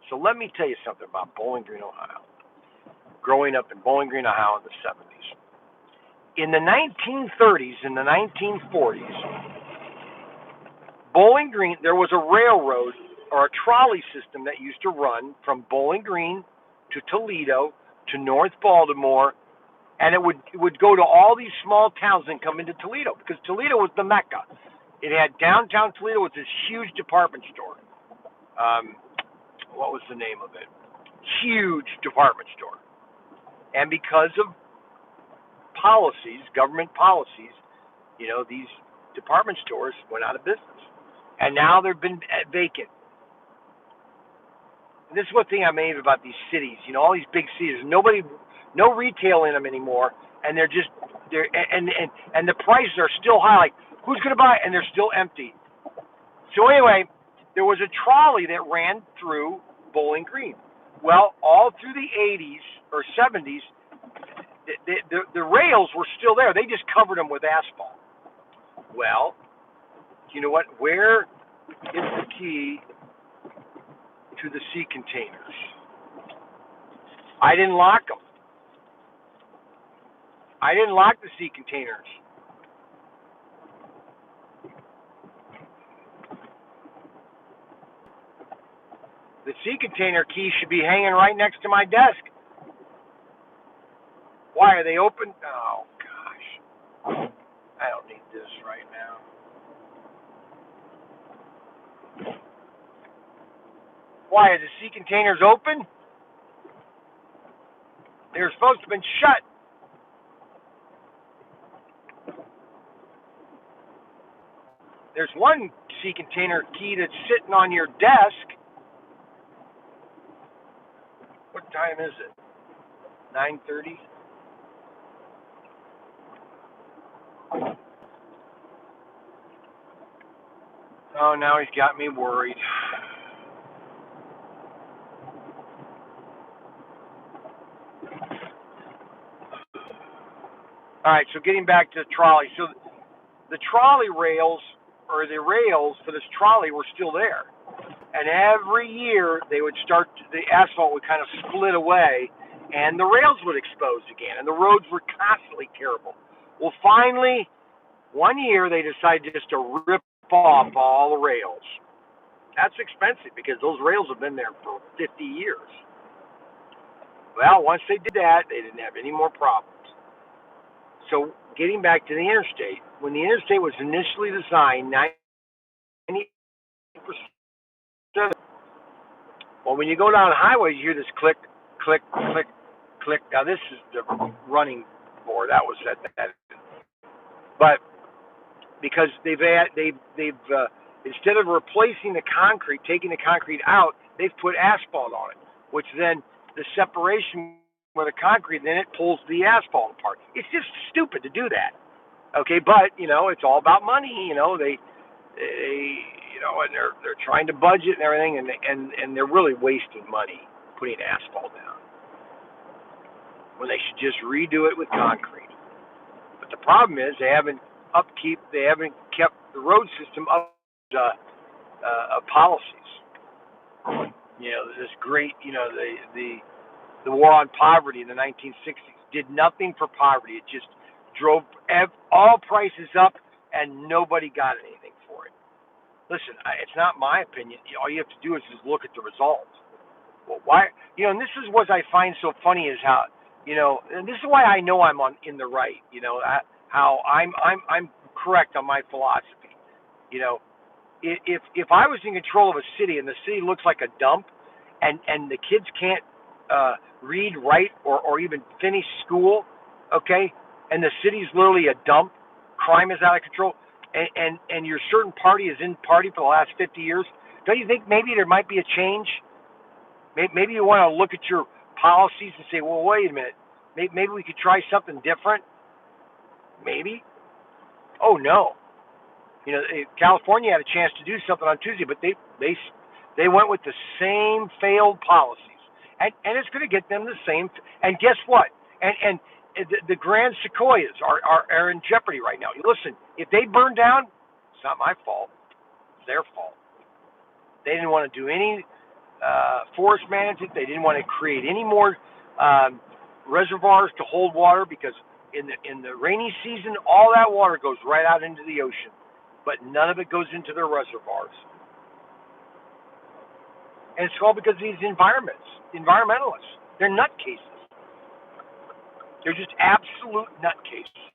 So let me tell you something about Bowling Green, Ohio. Growing up in Bowling Green, Ohio in the 70s. In the 1930s and the 1940s, Bowling Green, there was a railroad or a trolley system that used to run from Bowling Green to Toledo to North Baltimore, and it would go to all these small towns and come into Toledo, because Toledo was the Mecca. It had downtown Toledo with this huge department store. What was the name of it? Huge department store. And because of policies, government policies, these department stores went out of business. And now they've been vacant. And this is one thing I'm amazed about these cities. All these big cities, no retail in them anymore, and and the prices are still high. Like, who's going to buy it? And they're still empty. So anyway, there was a trolley that ran through Bowling Green. Well, all through the 80s or 70s, the rails were still there. They just covered them with asphalt. Well, you know what? Where is the key to the sea containers? I didn't lock them. I didn't lock the sea containers. The sea container key should be hanging right next to my desk. Why are they open? Oh, gosh. I don't need this right now. Why are the sea containers open? They're supposed to have been shut. There's one sea container key that's sitting on your desk. What time is it? 9:30? Oh, now he's got me worried. All right, so getting back to the trolley. So the trolley rails, or the rails for this trolley, were still there. And every year the asphalt would kind of split away, and the rails would expose again, and the roads were constantly terrible. Well, finally, one year they decided just to rip off all the rails. That's expensive, because those rails have been there for 50 years. Well, once they did that, they didn't have any more problems. So getting back to the interstate, when the interstate was initially designed, 90%. Well, when you go down the highway, you hear this click, click, click, click. Now this is the running board. That was at that. But because they've Instead of replacing the concrete, taking the concrete out, they've put asphalt on it, which then the separation with the concrete, then it pulls the asphalt apart. It's just stupid to do that. Okay, but it's all about money. And they're trying to budget and everything, and they're really wasting money putting asphalt down when they should just redo it with concrete. But the problem is they haven't kept the road system up policies. This great, the war on poverty in the 1960s did nothing for poverty. It just drove all prices up, and nobody got anything for it. Listen, it's not my opinion. All you have to do is just look at the results. Well, why? And this is what I find so funny is how, and this is why I know I'm in the right. How I'm correct on my philosophy. If I was in control of a city and the city looks like a dump, and the kids can't read, write, or even finish school, okay, and the city's literally a dump, crime is out of control, and your certain party is in party for the last 50 years, don't you think maybe there might be a change? Maybe you want to look at your policies and say, well, wait a minute, maybe we could try something different. Maybe. Oh no. California had a chance to do something on Tuesday, but they went with the same failed policies, and it's going to get them the same. And guess what? And the Grand Sequoias are in jeopardy right now. Listen, if they burn down, it's not my fault. It's their fault. They didn't want to do any forest management. They didn't want to create any more reservoirs to hold water, because in the rainy season, all that water goes right out into the ocean, but none of it goes into their reservoirs. And it's all because of these environmentalists. They're nutcases. They're just absolute nutcases.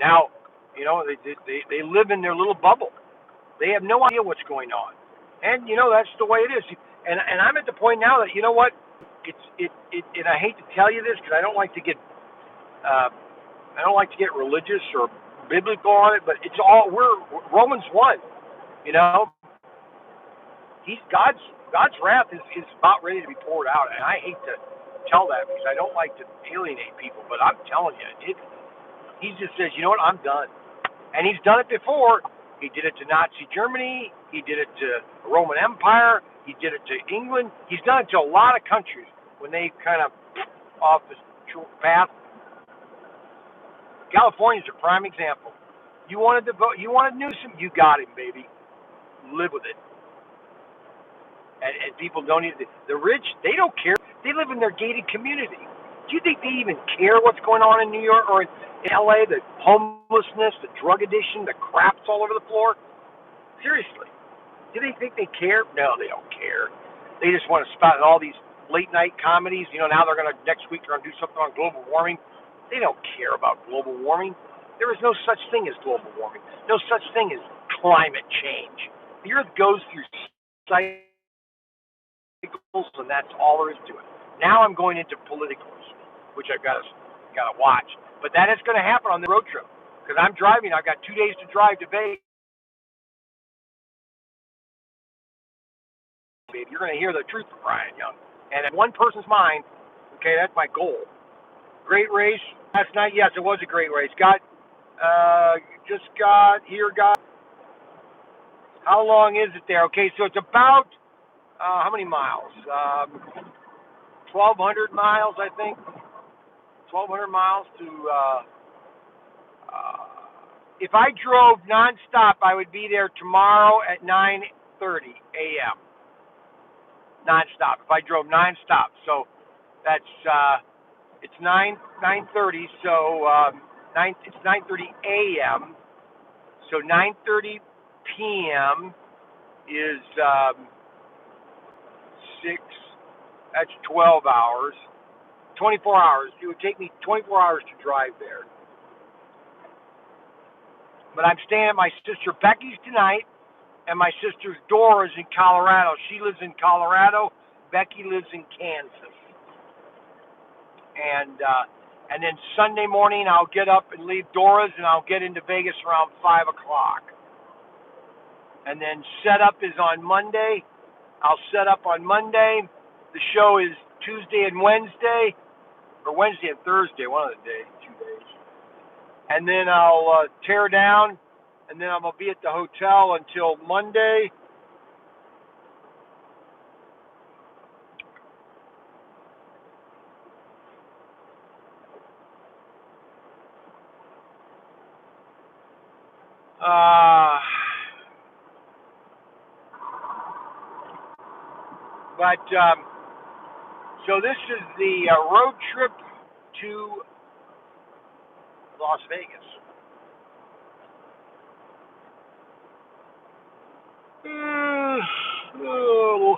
Now, they live in their little bubble. They have no idea what's going on. And, that's the way it is. And I'm at the point now that, what, and I hate to tell you this because I don't like to get religious or biblical on it, but we're Romans 1, God's wrath is about ready to be poured out, and I hate to tell that because I don't like to alienate people, but I'm telling you, he just says, I'm done. And he's done it before. He did it to Nazi Germany. He did it to the Roman Empire. He did it to England. He's done it to a lot of countries when they kind of off the path. California's a prime example. You wanted to vote. You wanted Newsom. You got him, baby. Live with it. And people don't even. The rich, they don't care. They live in their gated community. Do you think they even care what's going on in New York or in LA? The homelessness, the drug addiction, the craps all over the floor. Seriously, do they think they care? No, they don't care. They just want to spout all these late night comedies. Now they're next week they're gonna do something on global warming. They don't care about global warming. There is no such thing as global warming. No such thing as climate change. The Earth goes through cycles, and that's all there is to it. Now I'm going into politicals, which I've got to watch. But that is going to happen on the road trip because I'm driving. I've got 2 days to drive to Vegas. Baby, you're going to hear the truth from Brian Young. And in one person's mind, okay, that's my goal. Great race last night. Yes, it was a great race. Got how long is it there? Okay, so it's about how many miles? 1,200 miles, I think. 1,200 miles to. If I drove nonstop, I would be there tomorrow at 9:30 a.m. Nonstop. If I drove nonstop, so that's it's 9:30. So it's 9:30 a.m. So 9:30 p.m. is 6. That's 12 hours. 24 hours. It would take me 24 hours to drive there. But I'm staying at my sister Becky's tonight, and my sister's Dora's in Colorado. She lives in Colorado. Becky lives in Kansas. And then Sunday morning I'll get up and leave Dora's, and I'll get into Vegas around 5 o'clock. And then setup is on Monday. I'll set up on Monday. The show is Tuesday and Wednesday, or Wednesday and Thursday, one of the days, 2 days. And then I'll tear down, and then I'm going to be at the hotel until Monday. But so this is the road trip to Las Vegas. Oh.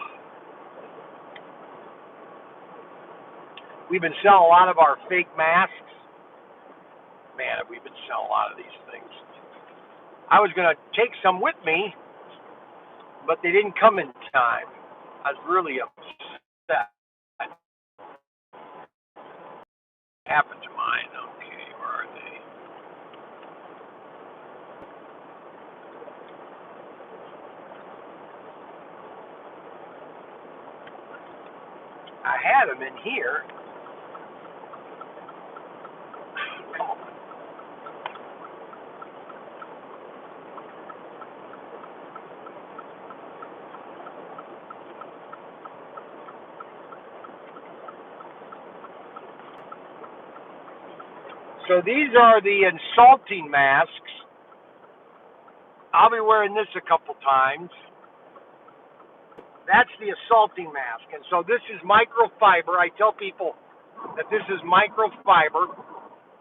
We've been selling a lot of our fake masks. Man, we've been selling a lot of these things. I was going to take some with me, but they didn't come in time. I was really upset. What happened to mine? Okay, where are they? I had them in here. Come on. So these are the insulting masks. I'll be wearing this a couple times. That's the assaulting mask. And so this is microfiber. I tell people that this is microfiber,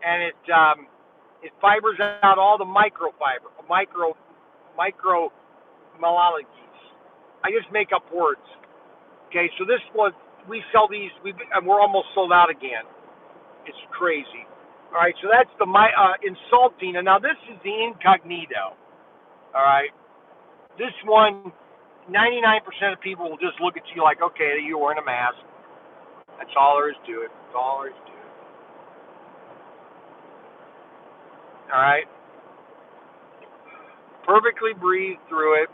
and it fibers out all the micro molecules. I just make up words. Okay, so this was, we sell these, and we're almost sold out again. It's crazy. All right, so that's the insulting, and now this is the Incognito. All right, this one, 99% of people will just look at you like, okay, you're wearing a mask. That's all there is to it. That's all there is to it. All right, perfectly breathe through it.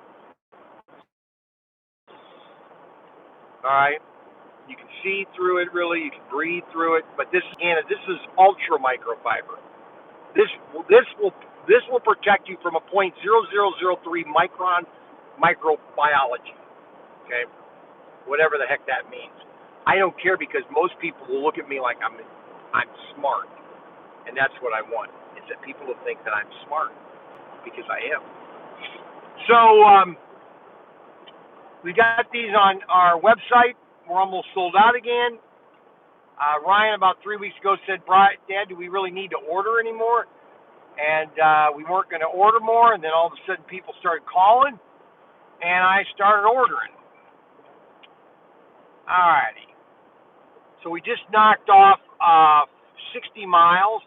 All right. You can see through it, really. You can breathe through it. But this is ultra microfiber. This will protect you from a 0.0003 micron microbiology. Okay, whatever the heck that means. I don't care, because most people will look at me like I'm smart, and that's what I want. Is that people will think that I'm smart, because I am. So we got these on our website. We're almost sold out again. Ryan, about 3 weeks ago, said, Dad, do we really need to order anymore? And we weren't going to order more, and then all of a sudden people started calling, and I started ordering. All righty. So we just knocked off 60 miles.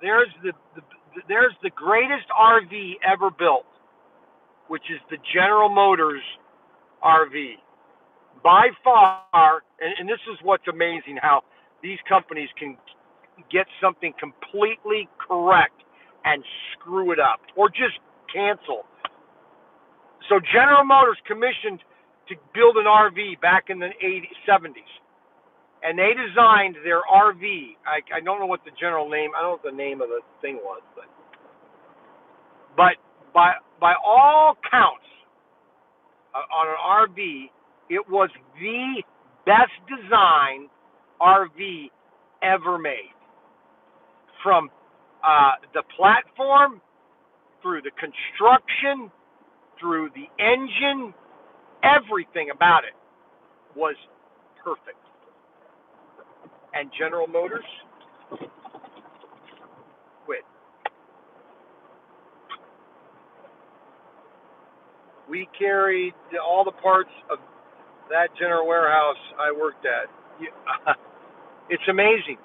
There's the greatest RV ever built, which is the General Motors RV. By far, and this is what's amazing, how these companies can get something completely correct and screw it up, or just cancel. So General Motors commissioned to build an RV back in the 70s. And they designed their RV. I don't know what the general name, I don't know what the name of the thing was, but by all counts, on an RV, it was the best designed RV ever made. From the platform, through the construction, through the engine, everything about it was perfect. And General Motors quit. We carried all the parts of that general warehouse I worked at. It's amazing.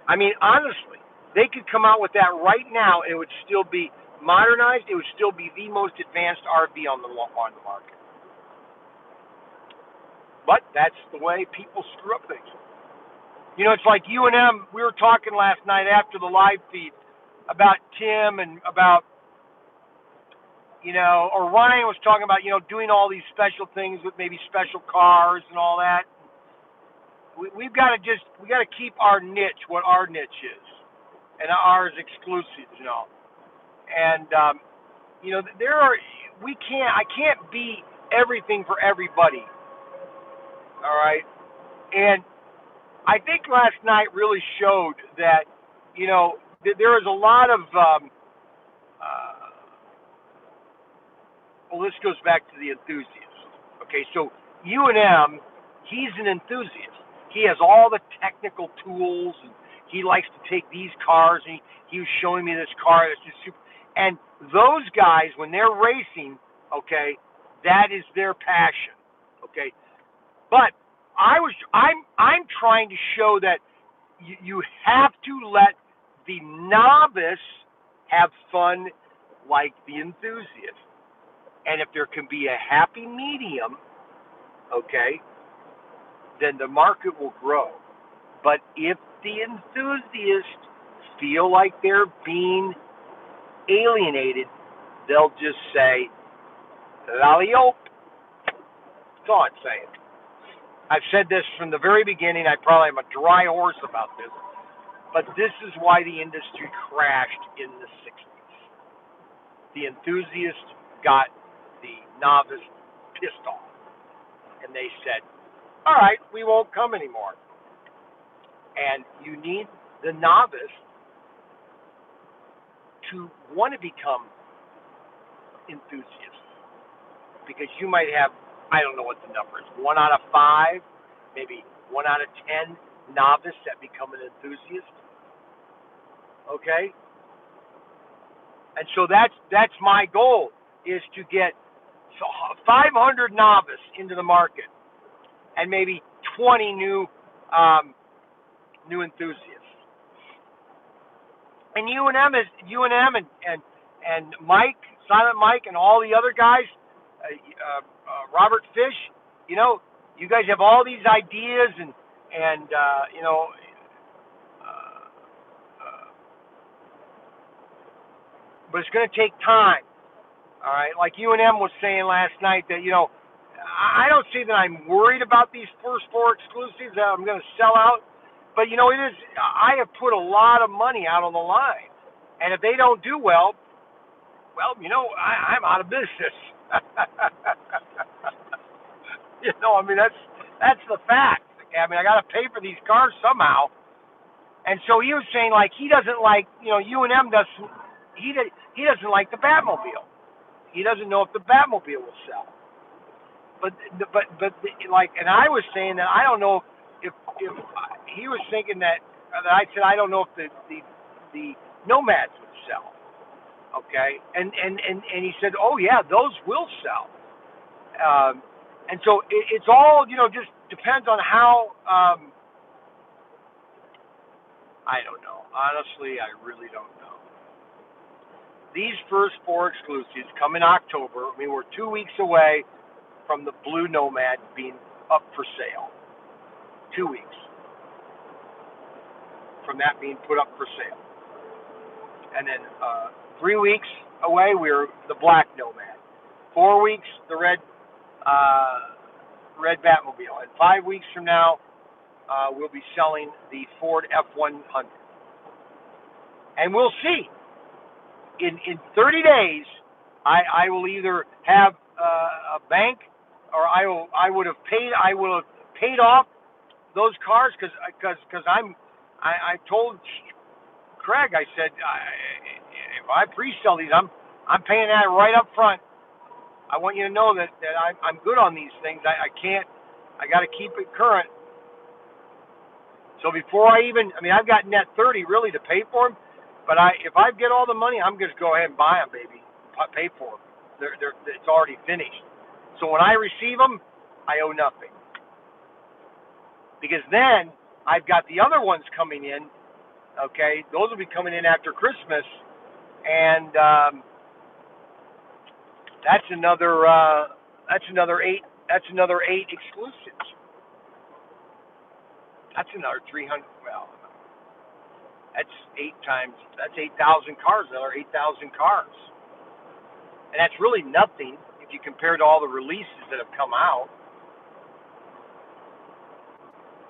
I mean, honestly, they could come out with that right now, and it would still be modernized. It would still be the most advanced RV on the market. But that's the way people screw up things. You know, it's like UNM. We were talking last night after the live feed. about Tim and about, or Ryan was talking about, doing all these special things with maybe special cars and all that. We've got to keep our niche, what our niche is, and ours exclusive, And I can't be everything for everybody. All right, and I think last night really showed that, there is a lot of. Well, this goes back to the enthusiast. Okay, so U&M, he's an enthusiast. He has all the technical tools, and he likes to take these cars, and he was showing me this car that's just super. And those guys, when they're racing, okay, that is their passion. Okay, but I'm trying to show that you have to let the novice have fun like the enthusiast. And if there can be a happy medium, okay, then the market will grow. But if the enthusiasts feel like they're being alienated, they'll just say, "Lally-ope." That's all I'm saying. I've said this from the very beginning. I probably am a dry horse about this. But this is why the industry crashed in the 60s. The enthusiast got the novice pissed off. And they said, all right, we won't come anymore. And you need the novice to want to become enthusiasts. Because you might have, I don't know what the number is, 1 out of 5, maybe 1 out of 10 novice that become an enthusiast. Okay? And so that's my goal, is to get 500 novice into the market and maybe 20 new enthusiasts. And U&M and Mike, Silent Mike, and all the other guys, Robert Fish, you guys have all these ideas and but it's going to take time. All right, like U&M was saying last night that I don't see that I'm worried about these first 4 exclusives that I'm going to sell out, but it is. I have put a lot of money out on the line, and if they don't do well, I'm out of business. I mean that's the fact. I mean I got to pay for these cars somehow, and so he was saying like he doesn't like U&M doesn't he doesn't like the Batmobile. He doesn't know if the Batmobile will sell. But like, and I was saying that I don't know if he was thinking that I said I don't know if the Nomads would sell. Okay, and he said, oh yeah, those will sell. And so it's all just depends on how. I don't know. Honestly, I really don't know. These first 4 exclusives come in October. I mean, we're 2 weeks away from the Blue Nomad being up for sale. 2 weeks from that being put up for sale. And then 3 weeks away, we're the Black Nomad. 4 weeks, the red Batmobile. And 5 weeks from now, we'll be selling the Ford F-100. And we'll see. In 30 days, I will either have a bank, or I would have paid off those cars because I told Craig, I said if I pre-sell these, I'm paying that right up front. I want you to know that I'm good on these things. I got to keep it current. So before I've got net 30 really to pay for them. But if I get all the money, I'm just go ahead and buy them, baby. Pay for them. It's already finished. So when I receive them, I owe nothing. Because then I've got the other ones coming in. Okay, those will be coming in after Christmas, and that's another 8. That's another 8 exclusives. That's another 300. Well, That's 8,000 cars. Another 8,000 cars, and that's really nothing if you compare to all the releases that have come out.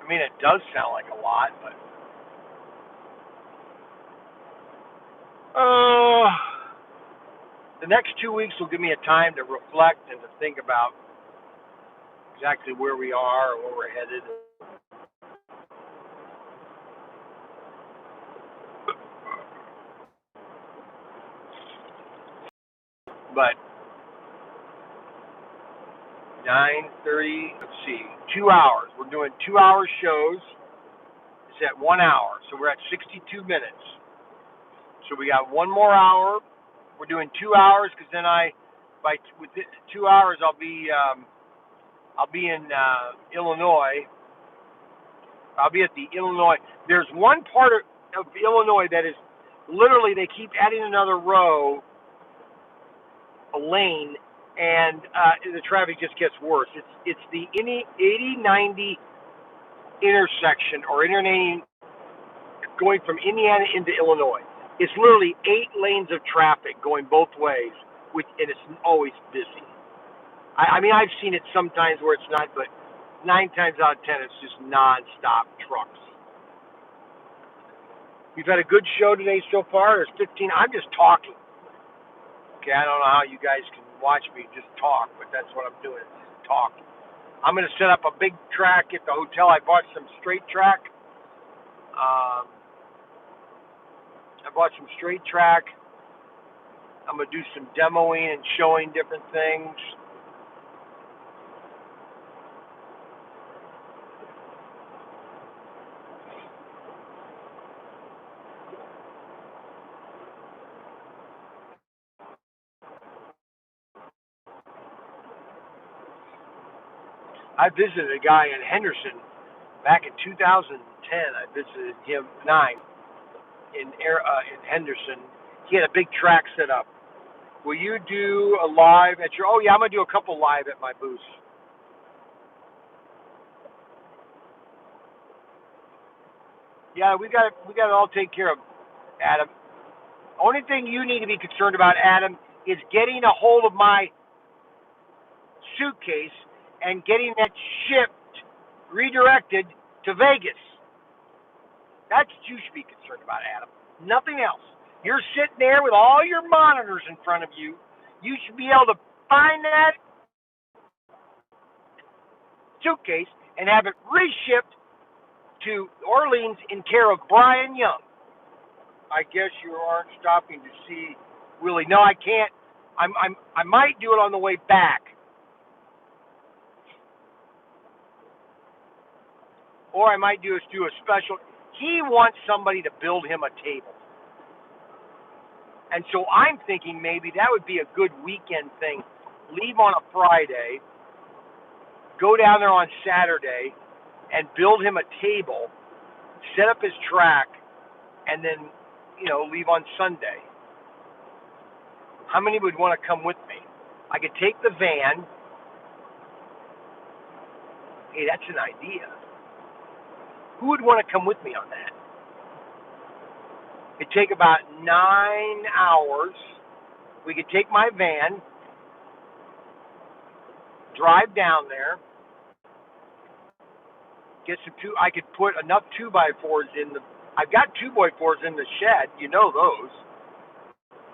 I mean, it does sound like a lot, but the next 2 weeks will give me a time to reflect and to think about exactly where we are and where we're headed. But 9:30. Let's see, 2 hours. We're doing 2-hour shows. It's at 1 hour, so we're at 62 minutes. So we got one more hour. We're doing 2 hours because then with 2 hours, I'll be in Illinois. I'll be at the Illinois. There's one part of Illinois that is literally they keep adding another row, a lane, and the traffic just gets worse. It's the 80-90 intersection or alternating going from Indiana into Illinois. It's literally 8 lanes of traffic going both ways, and it's always busy. I mean, I've seen it sometimes where it's not, but 9 times out of 10, it's just non-stop trucks. We've had a good show today so far. There's 15. I'm just talking. Okay, I don't know how you guys can watch me just talk, but that's what I'm doing, just talk. I'm going to set up a big track at the hotel. I bought some straight track. I'm going to do some demoing and showing different things. I visited a guy in Henderson back in 2010. I visited him in Henderson. He had a big track set up. Will you do a live at your? Oh yeah, I'm gonna do a couple live at my booth. Yeah, we got it all taken care of, Adam. Only thing you need to be concerned about, Adam, is getting a hold of my suitcase and getting that shipped, redirected to Vegas. That's what you should be concerned about, Adam. Nothing else. You're sitting there with all your monitors in front of you. You should be able to find that suitcase and have it reshipped to Orleans in care of Brian Young. I guess you aren't stopping to see Willie. No, I can't. I might do it on the way back. Or I might do a special. He wants somebody to build him a table. And so I'm thinking maybe that would be a good weekend thing. Leave on a Friday, go down there on Saturday, and build him a table, set up his track, and then, leave on Sunday. How many would want to come with me? I could take the van. Hey, that's an idea. Who would want to come with me on that? It'd take about 9 hours. We could take my van, drive down there, get some I could put enough 2x4s in the. I've got 2x4s in the shed. You know those.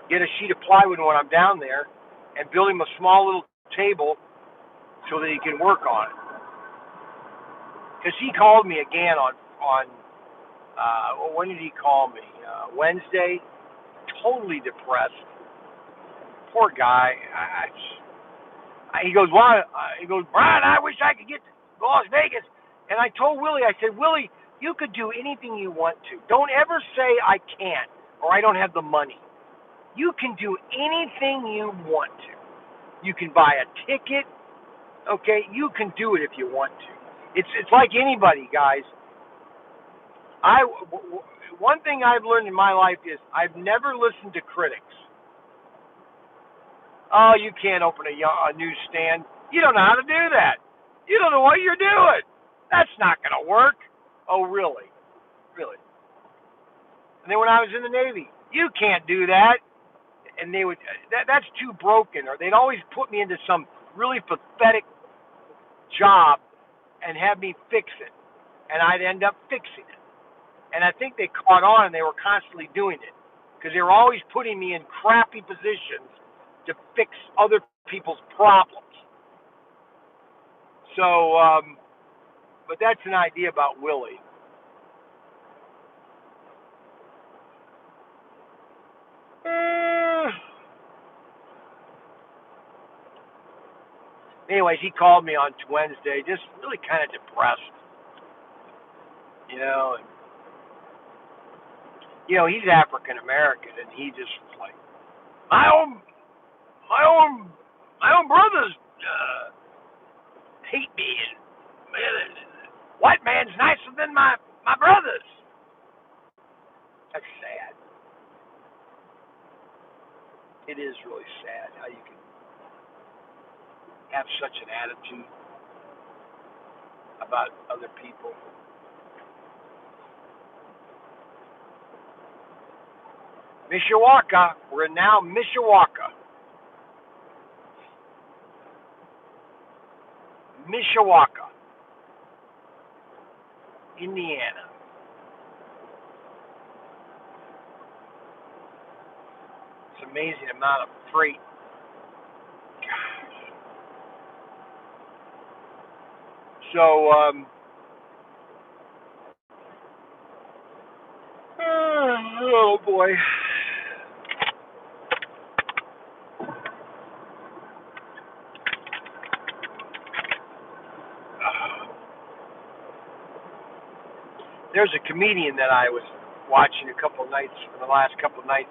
Get a sheet of plywood when I'm down there, and build him a small little table so that he can work on it. Because he called me again on when did he call me? Wednesday. Totally depressed. Poor guy. He goes, "Why?" He goes, "Brian, I wish I could get to Las Vegas." And I told Willie, I said, "Willie, you could do anything you want to. Don't ever say I can't or I don't have the money. You can do anything you want to. You can buy a ticket, okay? You can do it if you want to. It's like anybody, guys. One thing I've learned in my life is I've never listened to critics. Oh, you can't open a newsstand. You don't know how to do that. You don't know what you're doing. That's not going to work. Oh, really? Really? And then when I was in the Navy, you can't do that. And they would, that's too broken. Or they'd always put me into some really pathetic job and have me fix it. And I'd end up fixing it. And I think they caught on and they were constantly doing it. Because they were always putting me in crappy positions to fix other people's problems. So, but that's an idea about Willie. Anyways, he called me on Wednesday, just really kind of depressed. You know, he's African American, and he just was like, my own brothers hate me, and white man's nicer than my brothers. That's sad. It is really sad how you can have such an attitude about other people. Mishawaka. We're now Mishawaka. Mishawaka, Indiana. It's an amazing amount of freight. Gosh. So, oh boy. There's a comedian that I was watching the last couple of nights.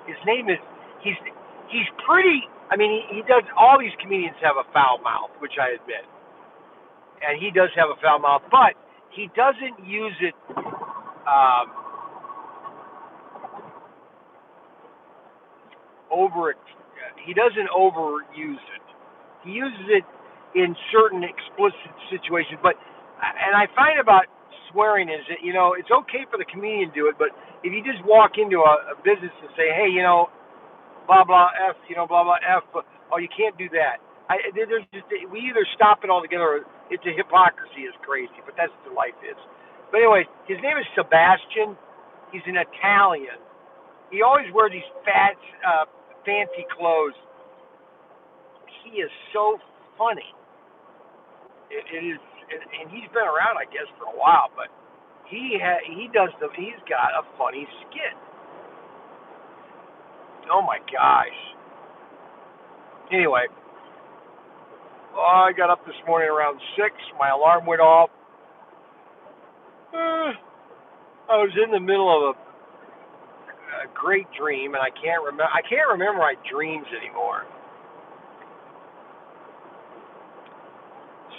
His name is, he's pretty, I mean, he does, all these comedians have a foul mouth, which I admit. And he does have a foul mouth, but he doesn't use it, he doesn't overuse it. He uses it in certain explicit situations, and I find about swearing is that, it's okay for the comedian to do it, but if you just walk into a business and say, hey, blah, blah, F, blah, blah, F, oh, you can't do that. We either stop it altogether or it's a hypocrisy is crazy, but that's what life is. But anyway, his name is Sebastian. He's an Italian. He always wears these fancy clothes. He is so funny. It is, and he's been around, I guess, for a while, but he's got a funny skit. Oh my gosh. Anyway, I got up this morning around 6. My alarm went off. I was in the middle of a great dream, and I can't remember my dreams anymore.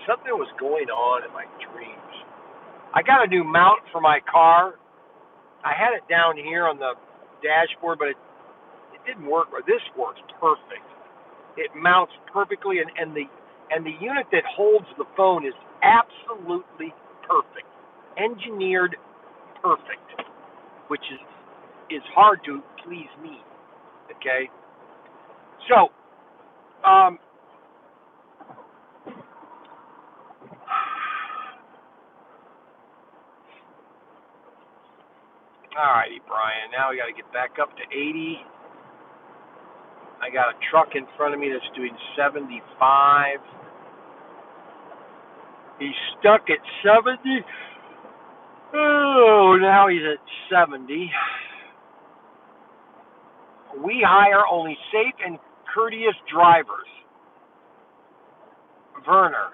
Something was going on in my dreams. I got a new mount for my car. I had it down here on the dashboard, but it didn't work. This works perfect. It mounts perfectly, and the unit that holds the phone is absolutely perfect, engineered perfect, which is hard to please me. Okay, so all righty, Brian. Now we got to get back up to 80. I got a truck in front of me that's doing 75. He's stuck at 70. Oh, now he's at 70. We hire only safe and courteous drivers. Werner.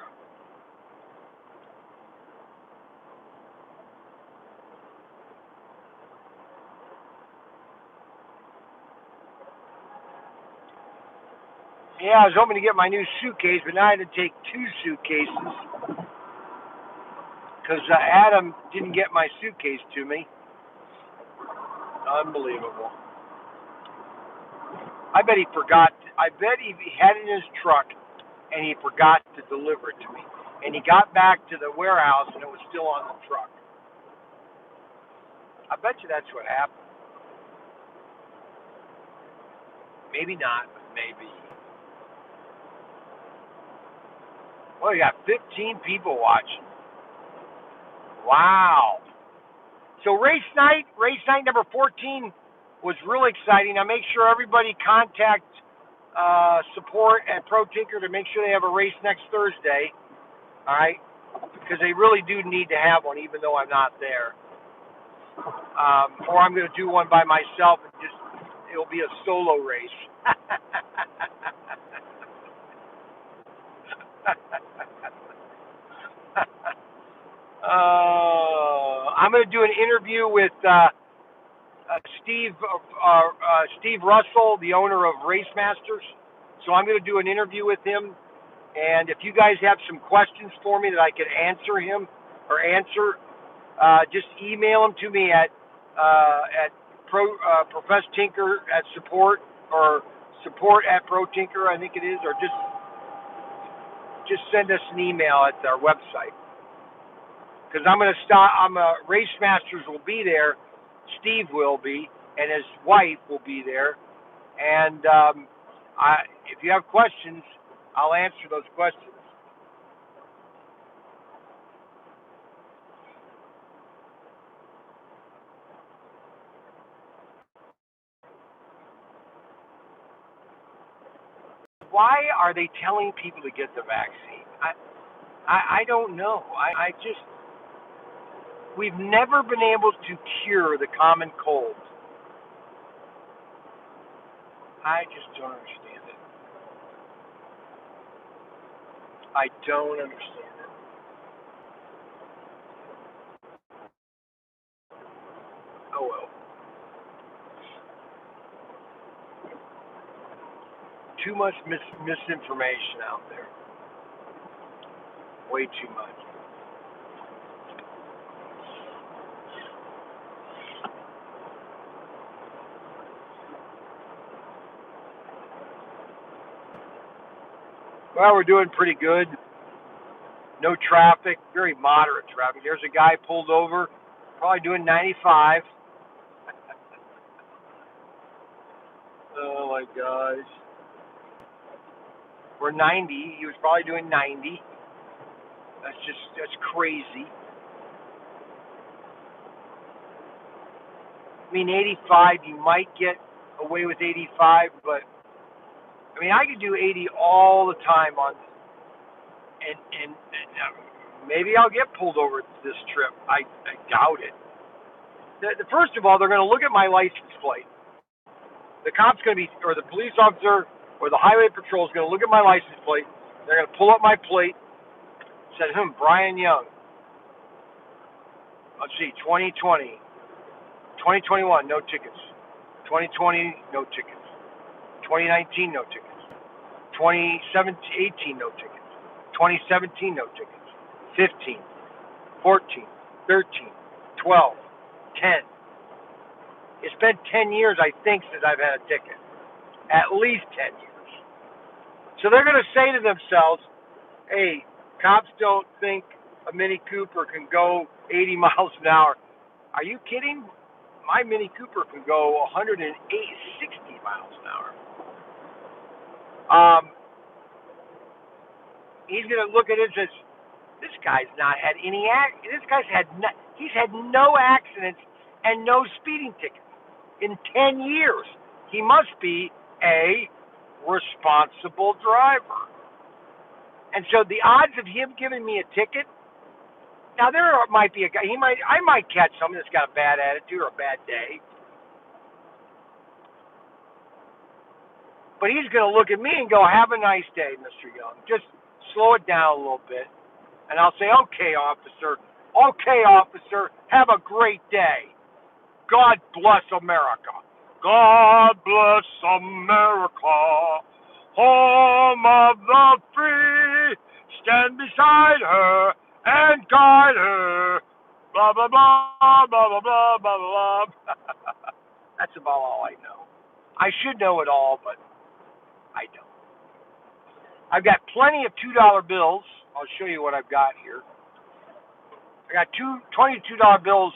Yeah, I was hoping to get my new suitcase, but now I had to take 2 suitcases because Adam didn't get my suitcase to me. Unbelievable. I bet he forgot. I bet he had it in his truck, and he forgot to deliver it to me. And he got back to the warehouse, and it was still on the truck. I bet you that's what happened. Maybe not, but maybe. Well, you got 15 people watching. Wow. So race night number 14 was really exciting. Now make sure everybody contact support at ProTinker to make sure they have a race next Thursday. All right, because they really do need to have one, even though I'm not there. Or I'm going to do one by myself and it'll be a solo race. I'm going to do an interview with Steve Russell, the owner of Race Masters. So I'm going to do an interview with him. And if you guys have some questions for me that I could answer him or answer, just email them to me at Profess Tinker at support or support at ProTinker, I think it is, or just send us an email at our website. Because I'm going to start. Race Masters will be there. Steve will be, and his wife will be there. And if you have questions, I'll answer those questions. Why are they telling people to get the vaccine? I don't know. We've never been able to cure the common cold. I just don't understand it. I don't understand it. Oh well. Too much misinformation out there. Way too much. Well, we're doing pretty good. No traffic, very moderate traffic. There's a guy pulled over, probably doing 95. Oh my gosh. We're 90. He was probably doing 90. That's crazy. I mean, 85, you might get away with 85, but I mean, I could do 80 all the time and maybe I'll get pulled over this trip. I doubt it. First of all, they're going to look at my license plate. The cop's going to be, or the police officer, or the highway patrol is going to look at my license plate. They're going to pull up my plate. Said, Brian Young. Let's see, 2020, 2021, no tickets. 2020, no tickets. 2019, no tickets. 2018, no tickets. 2017, no tickets. 15, 14, 13, 12, 10. It's been 10 years, I think, since I've had a ticket. At least 10 years. So they're going to say to themselves, hey, cops don't think a Mini Cooper can go 80 miles an hour. Are you kidding? My Mini Cooper can go 60 miles an hour. He's going to look at it and says, this guy's not had any he's had no accidents and no speeding tickets in 10 years. He must be a responsible driver. And so the odds of him giving me a ticket, now there might be a guy, I might catch someone that's got a bad attitude or a bad day. But he's going to look at me and go, have a nice day, Mr. Young. Just slow it down a little bit. And I'll say, okay, officer. Okay, officer. Have a great day. God bless America. God bless America. Home of the free. Stand beside her and guide her. Blah, blah, blah, blah, blah, blah, blah, blah. That's about all I know. I should know it all, but I don't. I've got plenty of $2 bills. I'll show you what I've got here. I got $22 bills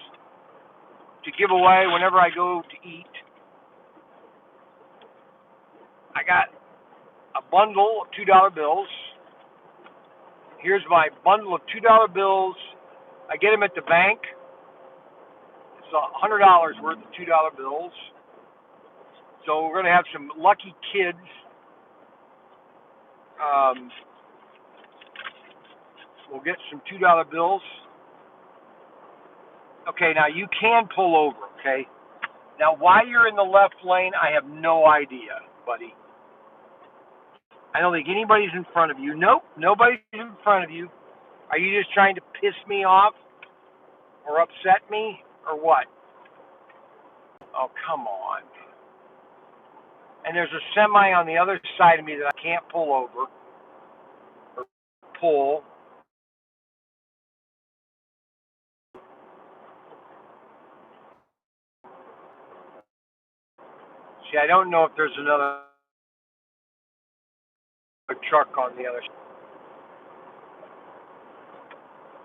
to give away whenever I go to eat. I got a bundle of $2 bills. Here's my bundle of $2 bills. I get them at the bank. It's $100 worth of $2 bills. So we're going to have some lucky kids. We'll get some $2 bills. Okay, now you can pull over, okay? Now, why you're in the left lane, I have no idea, buddy. I don't think anybody's in front of you. Nope, nobody's in front of you. Are you just trying to piss me off or upset me or what? Oh, come on. And there's a semi on the other side of me that I can't pull over or pull. See, I don't know if there's another truck on the other side.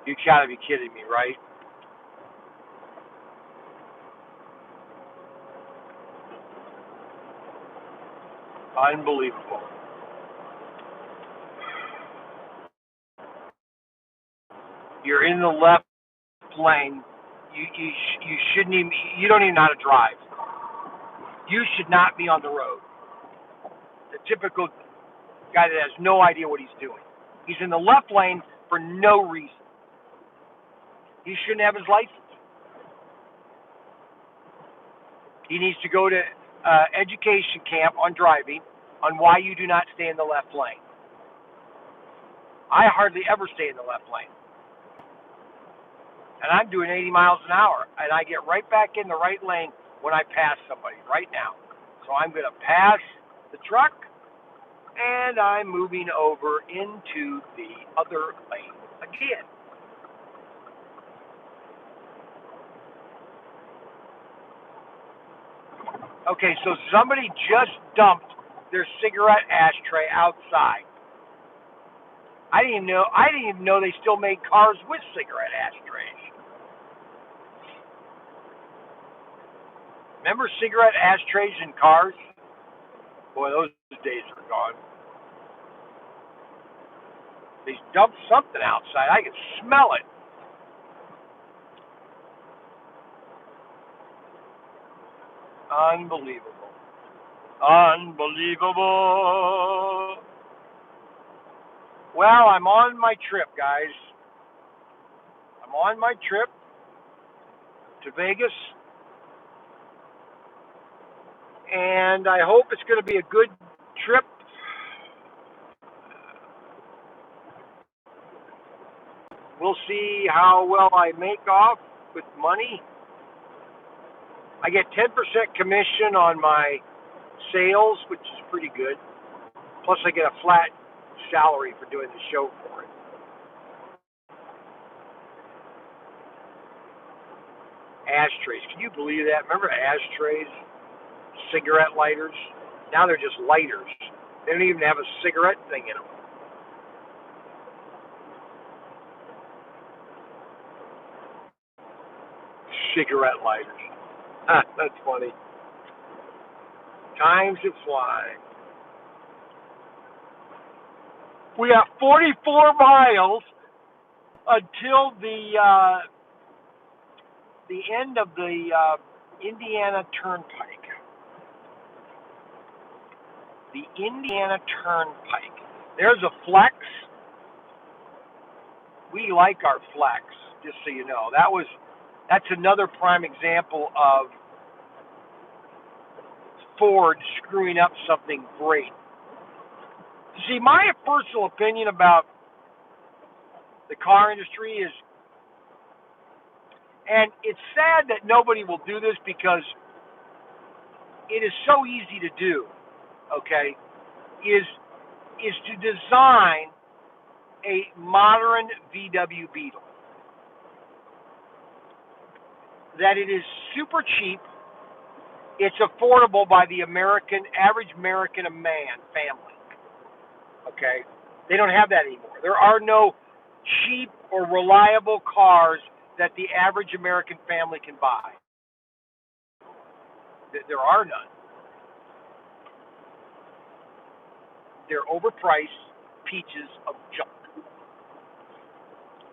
You gotta be kidding me, right? Unbelievable. You're in the left lane. You shouldn't even. You don't even know how to drive. You should not be on the road. The typical guy that has no idea what he's doing. He's in the left lane for no reason. He shouldn't have his license. He needs to go to education camp on driving on why you do not stay in the left lane. I hardly ever stay in the left lane. And I'm doing 80 miles an hour, and I get right back in the right lane when I pass somebody right now. So I'm going to pass the truck, and I'm moving over into the other lane again. Okay, so somebody just dumped their cigarette ashtray outside. I didn't even know they still made cars with cigarette ashtrays. Remember cigarette ashtrays in cars? Boy, those days are gone. They dumped something outside. I can smell it. Unbelievable. Unbelievable. Well, I'm on my trip, guys. I'm on my trip to Vegas. And I hope it's going to be a good trip. We'll see how well I make off with money. I get 10% commission on my sales, which is pretty good. Plus, I get a flat salary for doing the show for it. Ashtrays. Can you believe that? Remember ashtrays? Cigarette lighters? Now they're just lighters. They don't even have a cigarette thing in them. Cigarette lighters. That's funny. Times are flying. We got 44 miles until the end of the Indiana Turnpike. The Indiana Turnpike. There's a flex. We like our flex, just so you know. That's another prime example of Ford screwing up something great. See, my personal opinion about the car industry is, and it's sad that nobody will do this because it is so easy to do, okay, is to design a modern VW Beetle. That it is super cheap, it's affordable by the average American family. Okay? They don't have that anymore. There are no cheap or reliable cars that the average American family can buy. There are none. They're overpriced pieces of junk.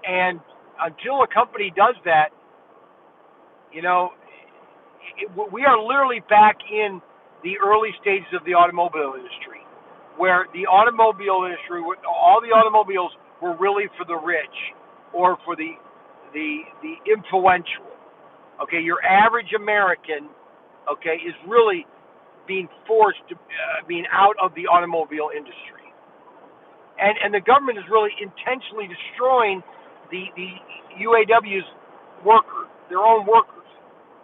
And until a company does that, we are literally back in the early stages of the automobile industry, where the automobile industry, all the automobiles were really for the rich or for the influential. Okay, your average American, okay, is really being forced to being out of the automobile industry, and the government is really intentionally destroying the UAW's workers, their own workers.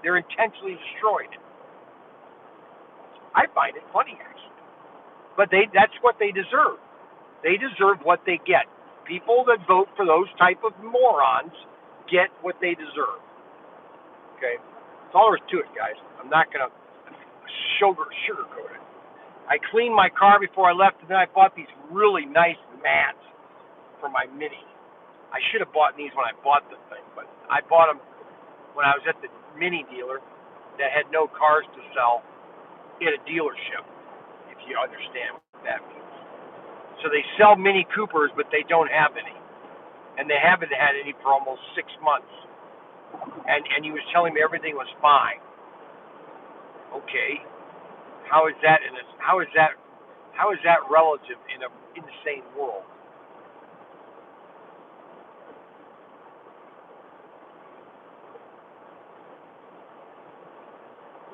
They're intentionally destroying it. I find it funny, actually. But that's what they deserve. They deserve what they get. People that vote for those type of morons get what they deserve. Okay? That's all there is to it, guys. I'm not going to sugarcoat it. I cleaned my car before I left, and then I bought these really nice mats for my Mini. I should have bought these when I bought the thing, but I bought them when I was at the Mini dealer that had no cars to sell in a dealership, if you understand what that means. So they sell Mini Coopers, but they don't have any. And they haven't had any for almost 6 months. And he was telling me everything was fine. Okay. How is that relative in an insane world?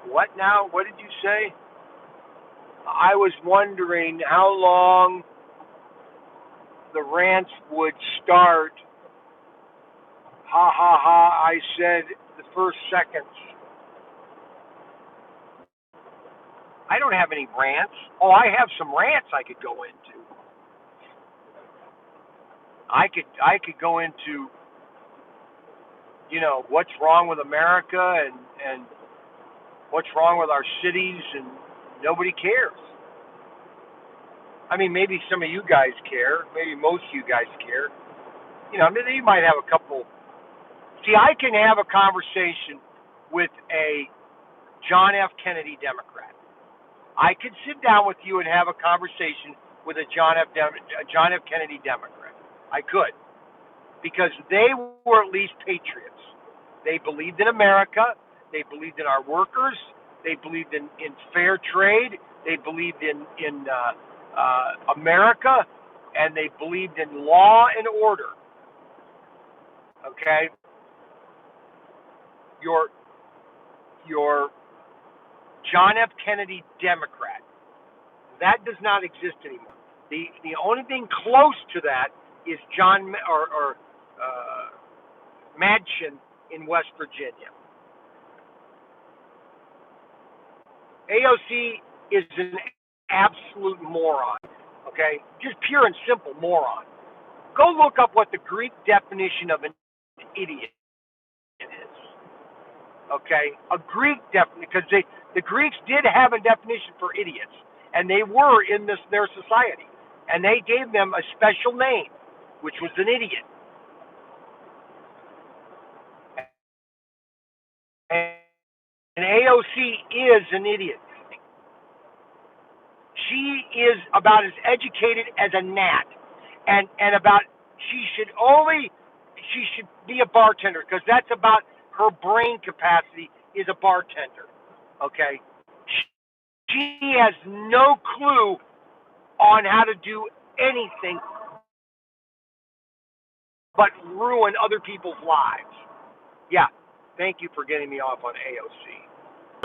What now? What did you say? I was wondering how long the rants would start. Ha ha ha, I said the first seconds. I don't have any rants. Oh, I have some rants I could go into. I could go into, what's wrong with America and what's wrong with our cities, and nobody cares. I mean, maybe some of you guys care. Maybe most of you guys care. You might have a couple. See, I can have a conversation with a John F. Kennedy Democrat. I could sit down with you and have a conversation with a John F. Kennedy Democrat. I could. Because they were at least patriots. They believed in America. They believed in our workers. They believed in fair trade. They believed in America. And they believed in law and order. Okay? Your John F. Kennedy Democrat. That does not exist anymore. The only thing close to that is John Madchen in West Virginia. AOC is an absolute moron. Okay, just pure and simple moron. Go look up what the Greek definition of an idiot is. Okay, a Greek definition, because the Greeks did have a definition for idiots, and they were in their society, and they gave them a special name, which was an idiot. And AOC is an idiot. She is about as educated as a gnat, and she should be a bartender, because that's about her brain capacity is a bartender. Okay, she has no clue on how to do anything but ruin other people's lives. Yeah, thank you for getting me off on AOC.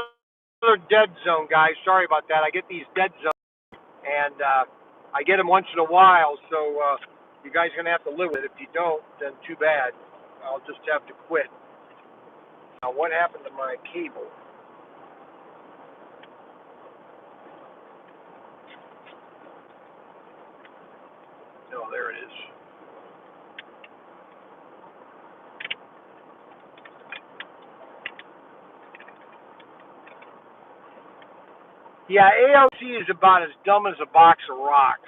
Another dead zone, guys. Sorry about that. I get these dead zones, and I get them once in a while, so you guys are going to have to live with it. If you don't, then too bad. I'll just have to quit. Now, what happened to my cable? No, there it is. Yeah, AOC is about as dumb as a box of rocks.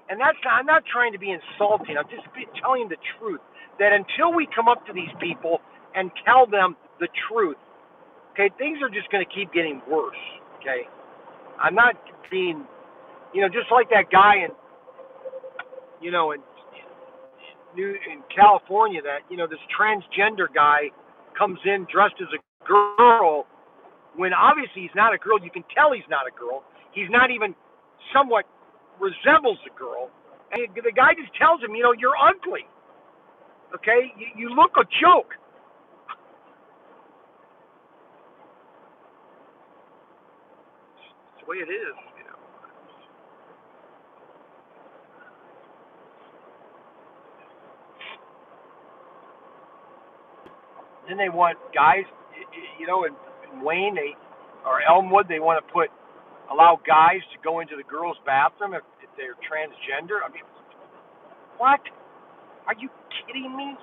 And I'm not trying to be insulting. I'm just telling the truth. That until we come up to these people and tell them the truth, okay, things are just going to keep getting worse, okay? I'm not being just like that guy in California, that this transgender guy comes in dressed as a girl when obviously he's not a girl. You can tell he's not a girl. He's not even somewhat resembles a girl. And the guy just tells him, you're ugly. Okay, you look a joke. It's the way it is. Then they want guys, in Wayne, or Elmwood, they want to allow guys to go into the girls' bathroom if they're transgender. I mean, what? Are you kidding me?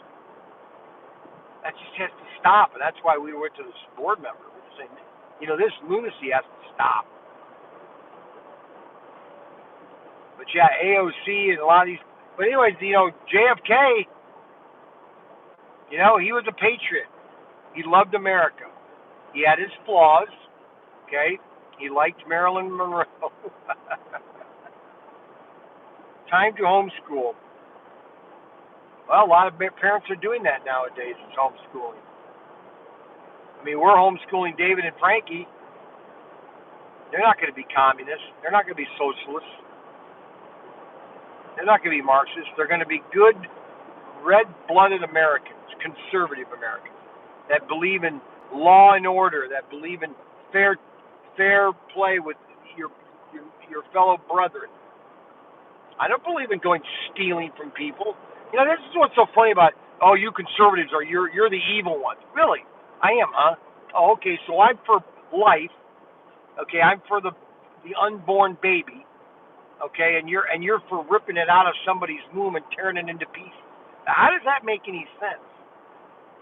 That just has to stop, and that's why we went to this board member. We're saying, this lunacy has to stop. But yeah, AOC and a lot of these. But anyways, JFK, he was a patriot. He loved America. He had his flaws, okay? He liked Marilyn Monroe. Time to homeschool. Well, a lot of parents are doing that nowadays, is homeschooling. I mean, we're homeschooling David and Frankie. They're not going to be communists. They're not going to be socialists. They're not going to be Marxists. They're going to be good, red-blooded Americans, conservative Americans, that believe in law and order, that believe in fair play with your fellow brethren. I don't believe in stealing from people. This is what's so funny about, you conservatives you're the evil ones. Really? I am, huh? Oh, okay, so I'm for life. Okay, I'm for the unborn baby. Okay, and you're for ripping it out of somebody's womb and tearing it into pieces. How does that make any sense?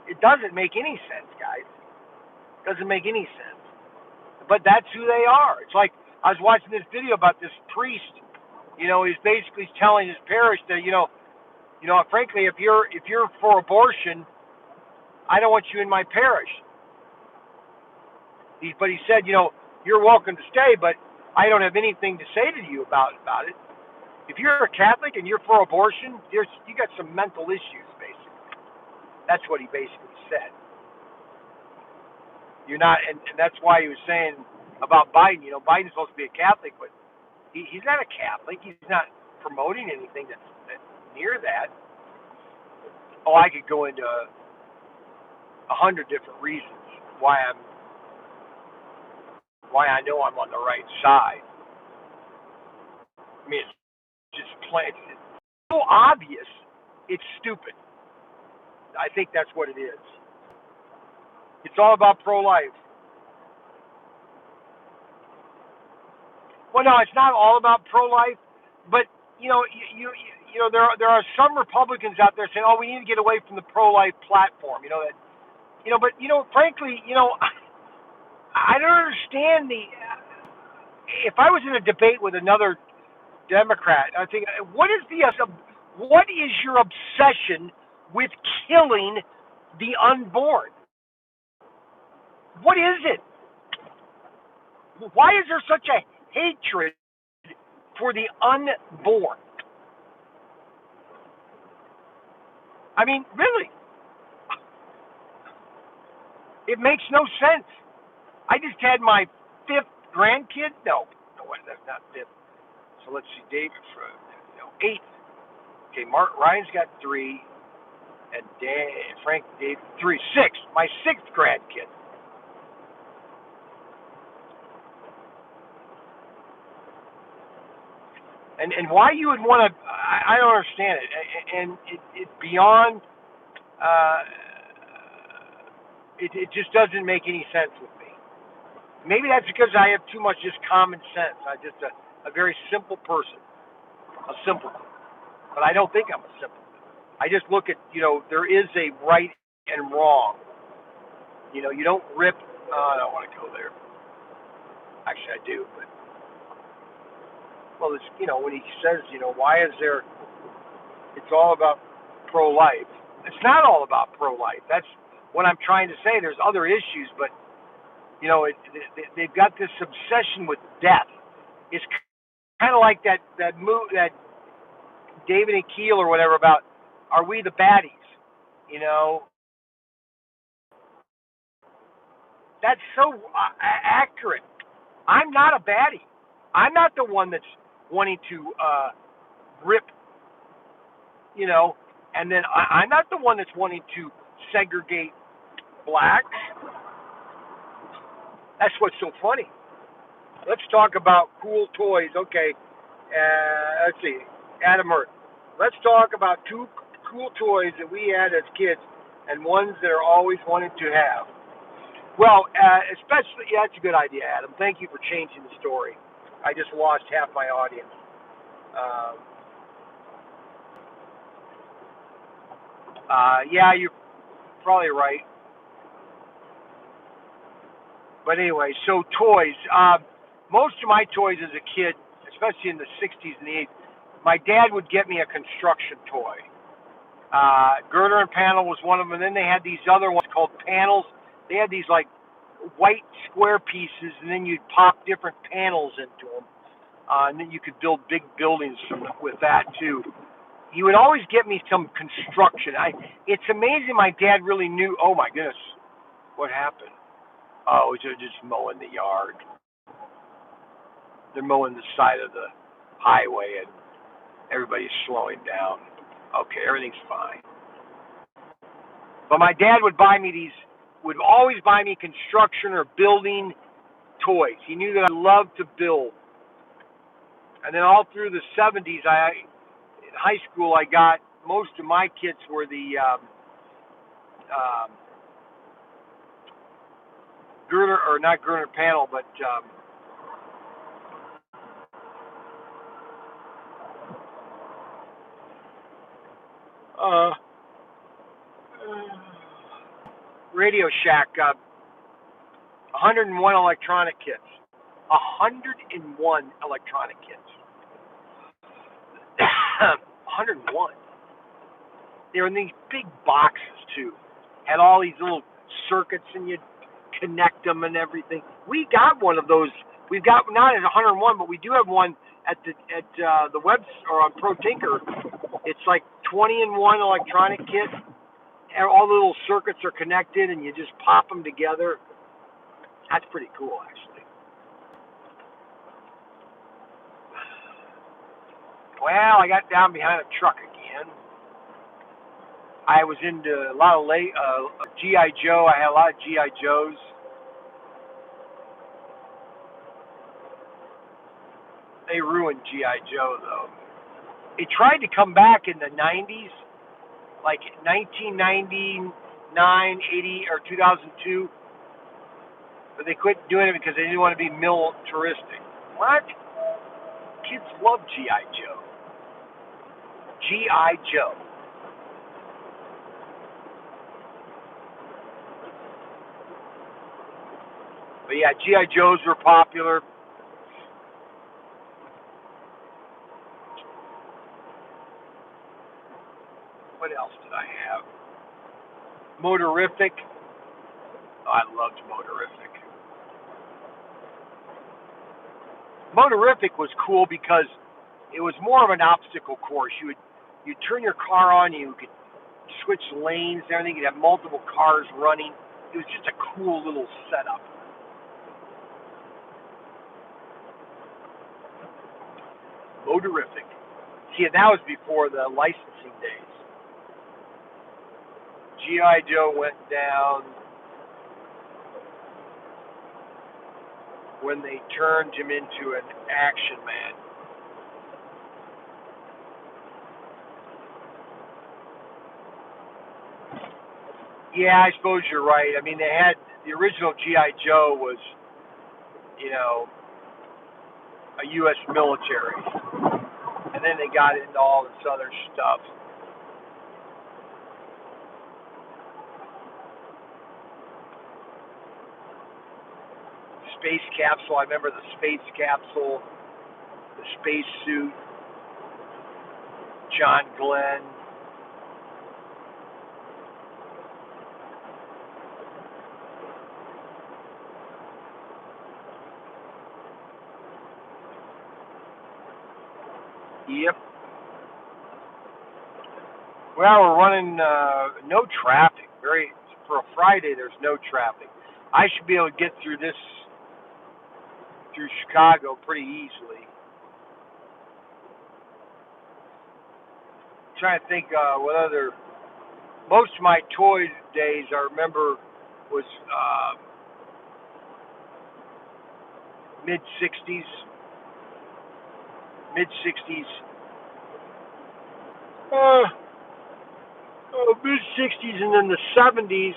It doesn't make any sense, guys. It doesn't make any sense. But that's who they are. It's like I was watching this video about this priest. He's basically telling his parish that frankly, if you're for abortion, I don't want you in my parish. But he said, you're welcome to stay, but I don't have anything to say to you about it. If you're a Catholic and you're for abortion, you got some mental issues, basically. That's what he basically said. You're not, and that's why he was saying about Biden. Biden's supposed to be a Catholic, but he's not a Catholic. He's not promoting anything that's near that. Oh, I could go into 100 different reasons why I know I'm on the right side. I mean, it's just plain. It's so obvious. It's stupid. I think that's what it is. It's all about pro-life. Well, no, it's not all about pro-life, but there are some Republicans out there saying, "Oh, we need to get away from the pro-life platform." But frankly, I don't understand if I was in a debate with another Democrat, I think, what is your obsession with killing the unborn? What is it? Why is there such a hatred for the unborn? I mean, really? It makes no sense. I just had my 5th grandkid. No, that's not 5th. So let's see, David, 8th. Okay, Ryan's got 3, and Frank, Dave, 3, 6. My 6th grandkid. And why you would want to, I don't understand it. And it's beyond, it just doesn't make any sense with me. Maybe that's because I have too much just common sense. I'm just a very simple person, a simpleton. But I don't think I'm a simpleton. I just look at, there is a right and wrong. You don't rip, I don't want to go there. Actually, I do, but. Well, it's, when he says, why is there, it's all about pro-life. It's not all about pro-life. That's what I'm trying to say. There's other issues, but, they've got this obsession with death. It's Kind of like that David and Keel or whatever about, are we the baddies? You know, that's so accurate. I'm not a baddie. I'm not the one that's wanting to rip, you know, and then I'm not the one that's wanting to segregate blacks. That's what's so funny. Let's talk about cool toys. Okay, let's see, Adam Hurt. Let's talk about two cool toys that we had as kids and ones that are always wanted to have. Well, especially, yeah, that's a good idea, Adam. Thank you for changing the story. I just lost half my audience. Yeah, you're probably right. But anyway, so toys. Most of my toys as a kid, especially in the 60s and the 80s, my dad would get me a construction toy. Girder and Panel was one of them, and then they had these other ones called panels. They had these like white square pieces, and then you'd pop different panels into them, and then you could build big buildings with that too. He would always get me some construction. It's amazing my dad really knew. Oh my goodness, what happened? Oh, they're just mowing the yard. They're mowing the side of the highway, and everybody's slowing down. Okay, everything's fine. But my dad would always buy me construction or building toys. He knew that I loved to build. And then all through the 70s, in high school, I got most of my kits were the girder, or not girder panel, but Radio Shack 101 electronic kits. 101 electronic kits. 101. They were in these big boxes too. Had all these little circuits, and you'd connect them and everything. We got one of those. We've got not at 101, but we do have one at the web or on ProTinker. It's like 20-in-1 electronic kit. And all the little circuits are connected, and you just pop them together. That's pretty cool, actually. Well, I got down behind a truck again. I was into a lot of G.I. Joe. I had a lot of G.I. Joes. They ruined G.I. Joe, though. It tried to come back in the 90s, like 1999, 80, or 2002, but they quit doing it because they didn't want to be militaristic. What? Kids love G.I. Joe. G.I. Joe. But yeah, G.I. Joes were popular. What else did I have? Motorific. Oh, I loved Motorific. Motorific was cool because it was more of an obstacle course. You'd turn your car on, you could switch lanes and everything. You'd have multiple cars running. It was just a cool little setup. Motorific. See, that was before the licensing days. G.I. Joe went down when they turned him into an action man. Yeah, I suppose you're right. I mean, they had the original G.I. Joe was, you know, a U.S. military, and then they got into all this other stuff. Space capsule. I remember the space capsule, the space suit, John Glenn. Yep. Well, we're running no traffic. For a Friday. There's no traffic. I should be able to get through Chicago pretty easily. I'm trying to think what other. Most of my toy days I remember was mid '60s, mid '60s. Uh, Mid '60s and then the '70s.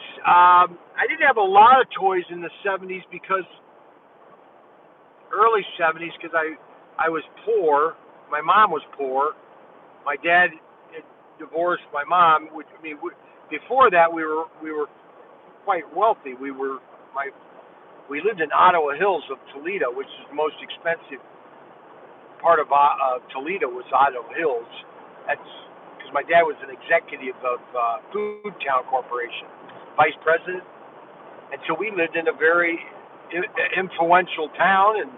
I didn't have a lot of toys in the '70s because early '70s because I was poor. My mom was poor. My dad had divorced my mom. Which I mean, before that we were quite wealthy. We lived in Ottawa Hills of Toledo, which is the most expensive part of Toledo was Ottawa Hills. That's because my dad was an executive of Food Town Corporation, vice president, and so we lived in a very influential town. And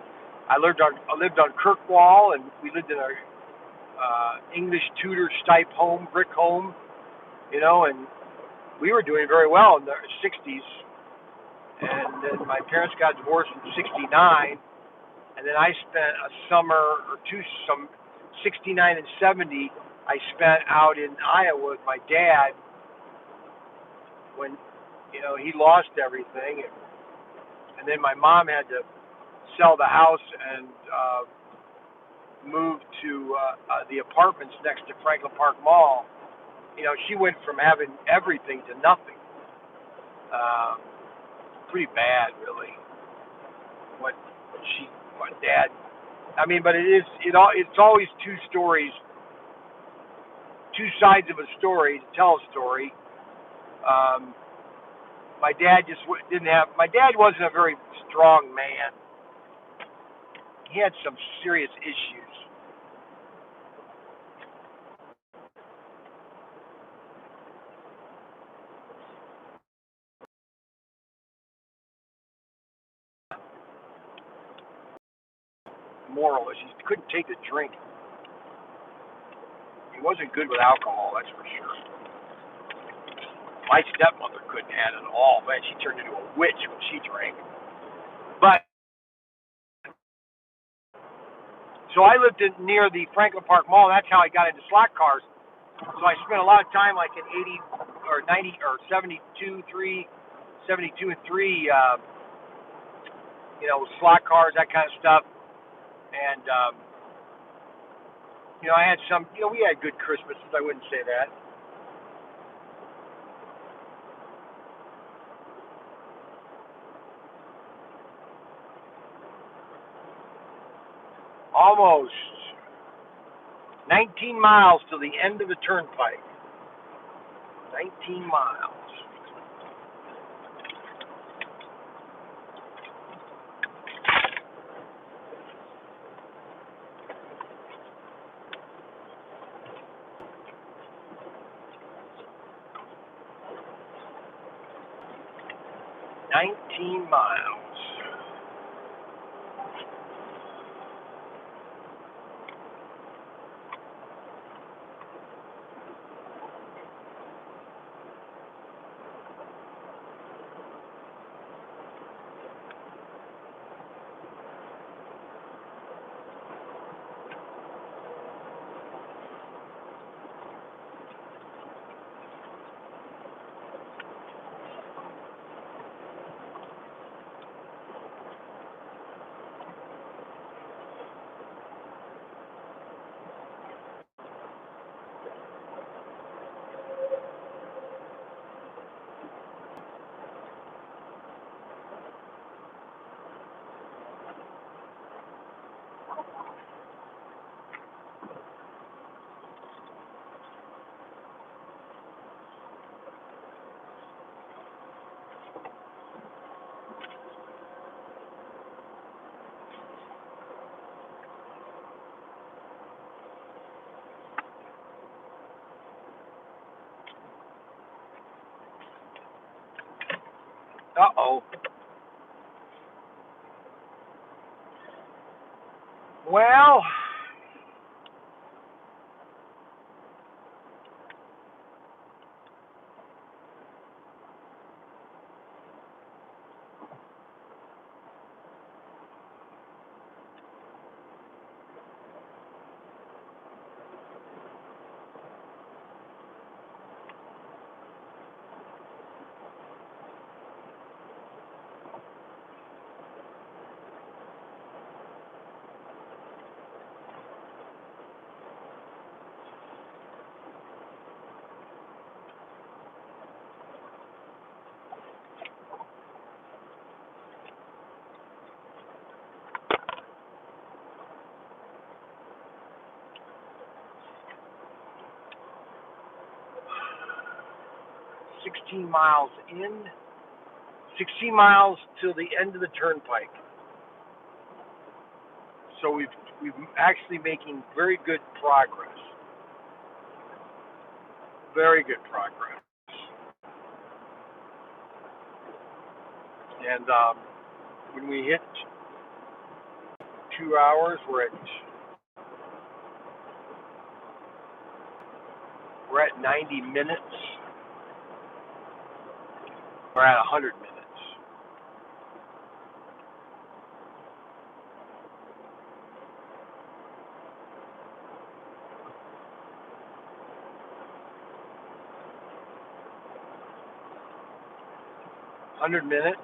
I lived on Kirkwall, and we lived in a English Tudor type home, brick home, and we were doing very well in the '60s. And then my parents got divorced in '69. And then I spent a summer or two, some '69 and '70. I spent out in Iowa with my dad when, he lost everything, and then my mom had to sell the house and move to the apartments next to Franklin Park Mall. She went from having everything to nothing. Uh, Pretty bad, really. What my dad. I mean, but it's always two stories, two sides of a story to tell a story. My dad just didn't have. My dad wasn't a very strong man. He had some serious issues. Moral issues. He couldn't take a drink. He wasn't good with alcohol, that's for sure. My stepmother couldn't have it at all. Man, she turned into a witch when she drank. But so I lived near the Franklin Park Mall. That's how I got into slot cars. So I spent a lot of time, like in '80 or '90 or '72, '72 and '3. Slot cars, that kind of stuff. And I had some. We had good Christmases. I wouldn't say that. Almost 19 miles to the end of the turnpike. 19 miles. $19 miles. Uh-oh. Well, 16 miles in, 16 miles till the end of the turnpike. So we've actually making very good progress. Very good progress. And when we hit 2 hours, we're at 90 minutes. We're at 100 minutes. Hundred minutes.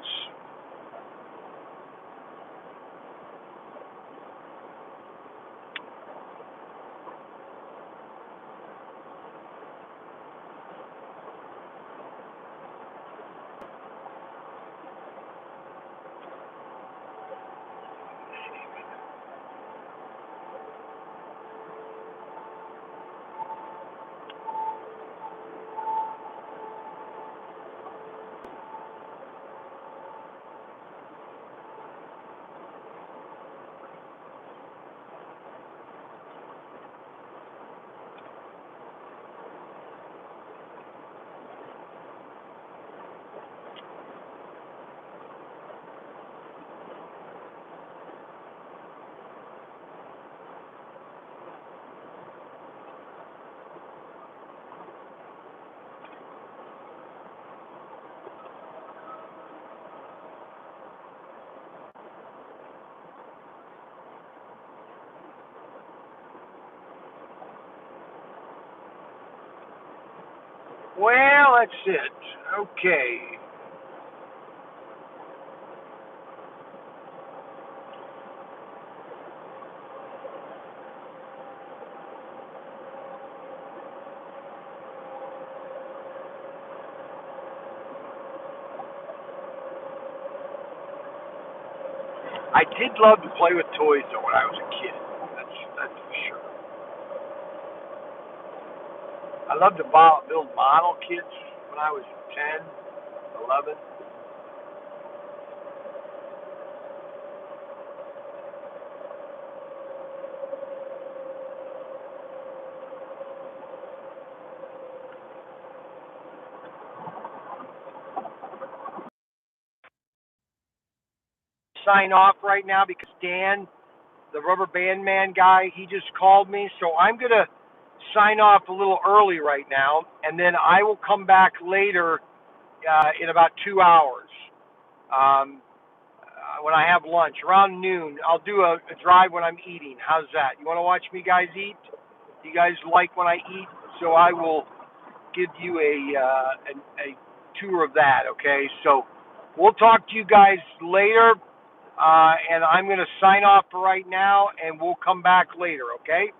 Well, that's it. Okay. I did love to play with toys though when I was a kid. That's for sure. I loved to build model kits when I was 10, 11. Sign off right now because Dan, the rubber band man guy, he just called me. So I'm going to sign off a little early right now, and then I will come back later in about 2 hours. Um, when I have lunch, around noon, I'll do a drive when I'm eating. How's that? You want to watch me guys eat? You guys like when I eat? So I will give you a tour of that, okay? So we'll talk to you guys later. And I'm going to sign off for right now, and we'll come back later, okay?